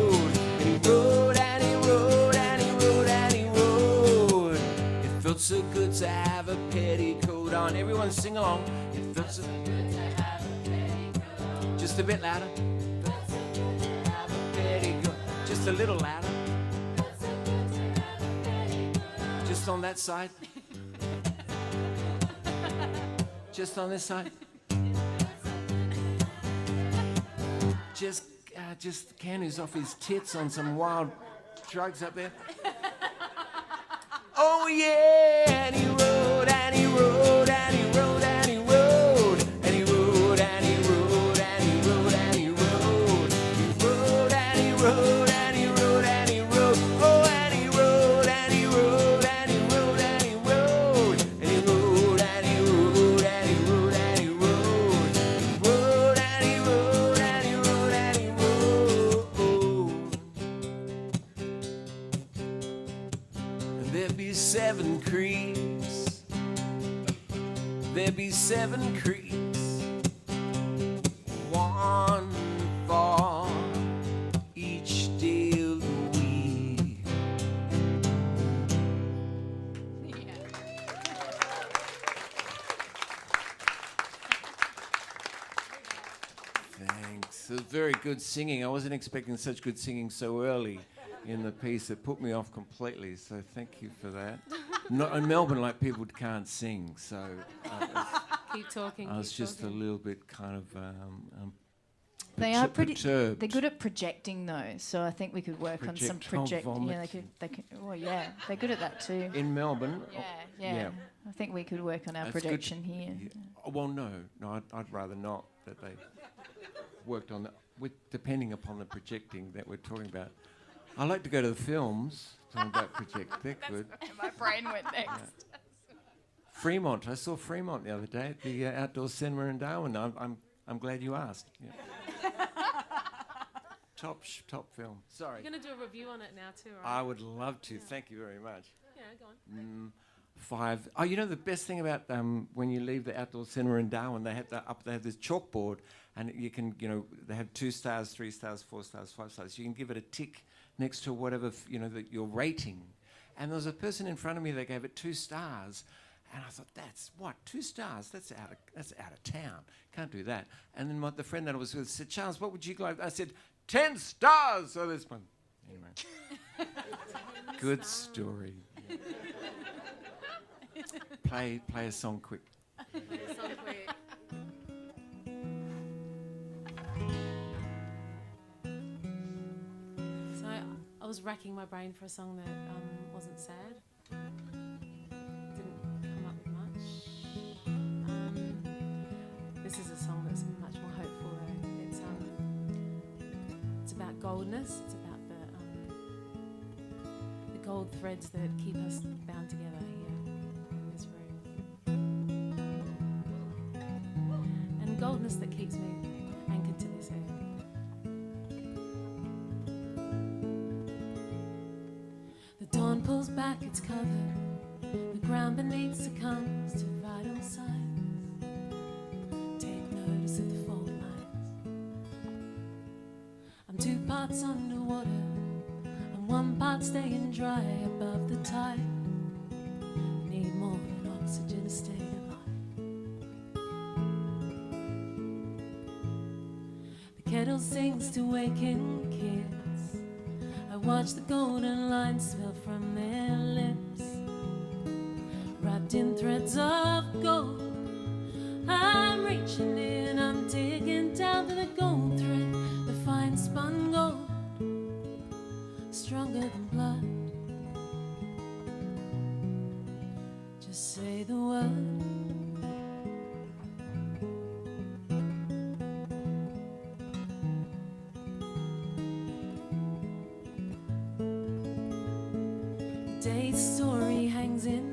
and he rode and he rode and he rode and he rode. It felt so good to have a petticoat on. Everyone sing along. It felt so good to have a petticoat. Just a bit louder. It felt so good to have a petticoat. Just a little louder. It felt so good to have a petticoat. Just on that side. Just on this side. Just Canu's off his tits on some wild drugs up there. Oh yeah, and he rode and he rode and he rode and he rode and he rode and he rode and he rode and he rode. He rode and he rode and he rode and he rode. Oh, and he rode and he rode and he rode and he rode and he rode and he rode and he rode and he rode. He rode and he rode and he rode and he rode. And there be 7 creeks. There be 7 creeks. One for each day of the week. Thanks. It was very good singing. I wasn't expecting such good singing so early in the piece. It put me off completely, so thank you for that. Not, in Melbourne, like, people can't sing, so Keep talking. I was keep just talking. a little bit kind of They are pretty. perturbed. They're good at projecting though, so I think we could work on some Projectile project. Yeah, vomit. they could. Oh yeah, they're good at that too. In Melbourne. Yeah. I think we could work on our That's good. projection here. Yeah. Oh, well, no, I'd rather not that they worked on that. Depending upon the projecting that we're talking about. I like to go to the films talking about project. They're good. My brain went next. Fremont. I saw Fremont the other day at the outdoor cinema in Darwin. I'm glad you asked. Yeah. Top film. Sorry. You're going to do a review on it now too, right? I would love to. Thank you very much. Yeah, go on. 5. Oh, you know the best thing about when you leave the outdoor cinema in Darwin, they have this chalkboard, and you can, they have 2 stars, 3 stars, 4 stars, 5 stars. You can give it a tick next to whatever your rating. And there was a person in front of me that gave it 2 stars, and I thought, that's what, 2 stars? That's out of town. Can't do that. And then the friend that I was with said, Charles, what would you like? I said, 10 stars. So this one. Anyway, good story. Play a song quick. So I was racking my brain for a song that wasn't sad. Didn't come up with much. This is a song that's much more hopeful though. It's about goldness. It's about the gold threads that keep us bound together here in this room. And goldness that keeps me anchored to this earth. The dawn pulls back its cover. The ground beneath succumbs to vital signs. Take notice of the fault lines. I'm 2 parts underwater and 1 part staying dry above the tide. Need more than oxygen to stay alive. The kettle sings to waken kids. I watch the golden lines spill from their lips, wrapped in threads of gold. I'm reaching in, I'm digging down to the gold thread, the fine spun gold, stronger than blood. Just say the word. Day's story hangs in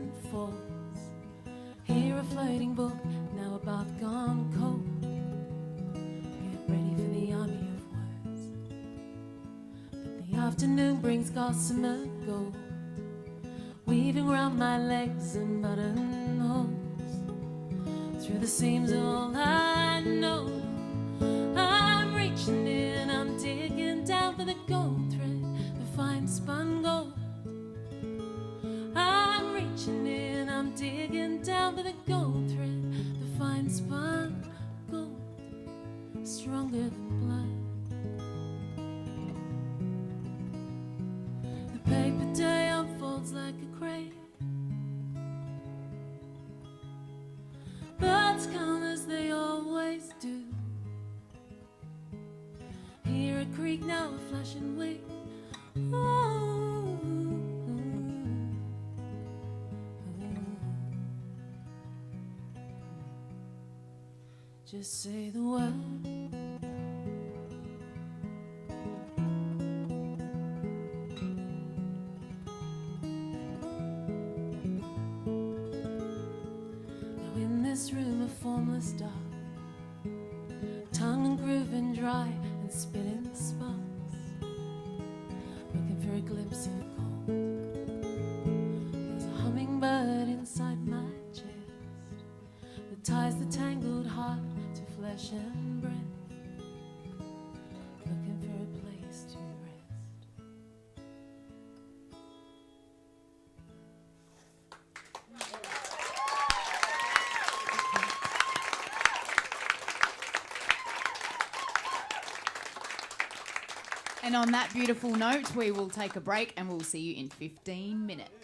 afternoon brings gossamer gold, weaving round my legs and buttonholes. Through the seams of all I know, I'm reaching in, I'm digging down for the gold thread, the fine spun gold. I'm reaching in, I'm digging down for the gold thread, the fine spun gold, stronger than blood. The paper day unfolds like a crate. Birds come as they always do. Hear a creak, now a flashing wing. Just say the word. Now in this room of formless dark, tongue and groove and dry and spitting sparks, looking for a glimpse of gold. There's a hummingbird inside my chest that ties the tangled heart to flesh and breath, looking for a place to rest. And on that beautiful note, we will take a break and we'll see you in 15 minutes.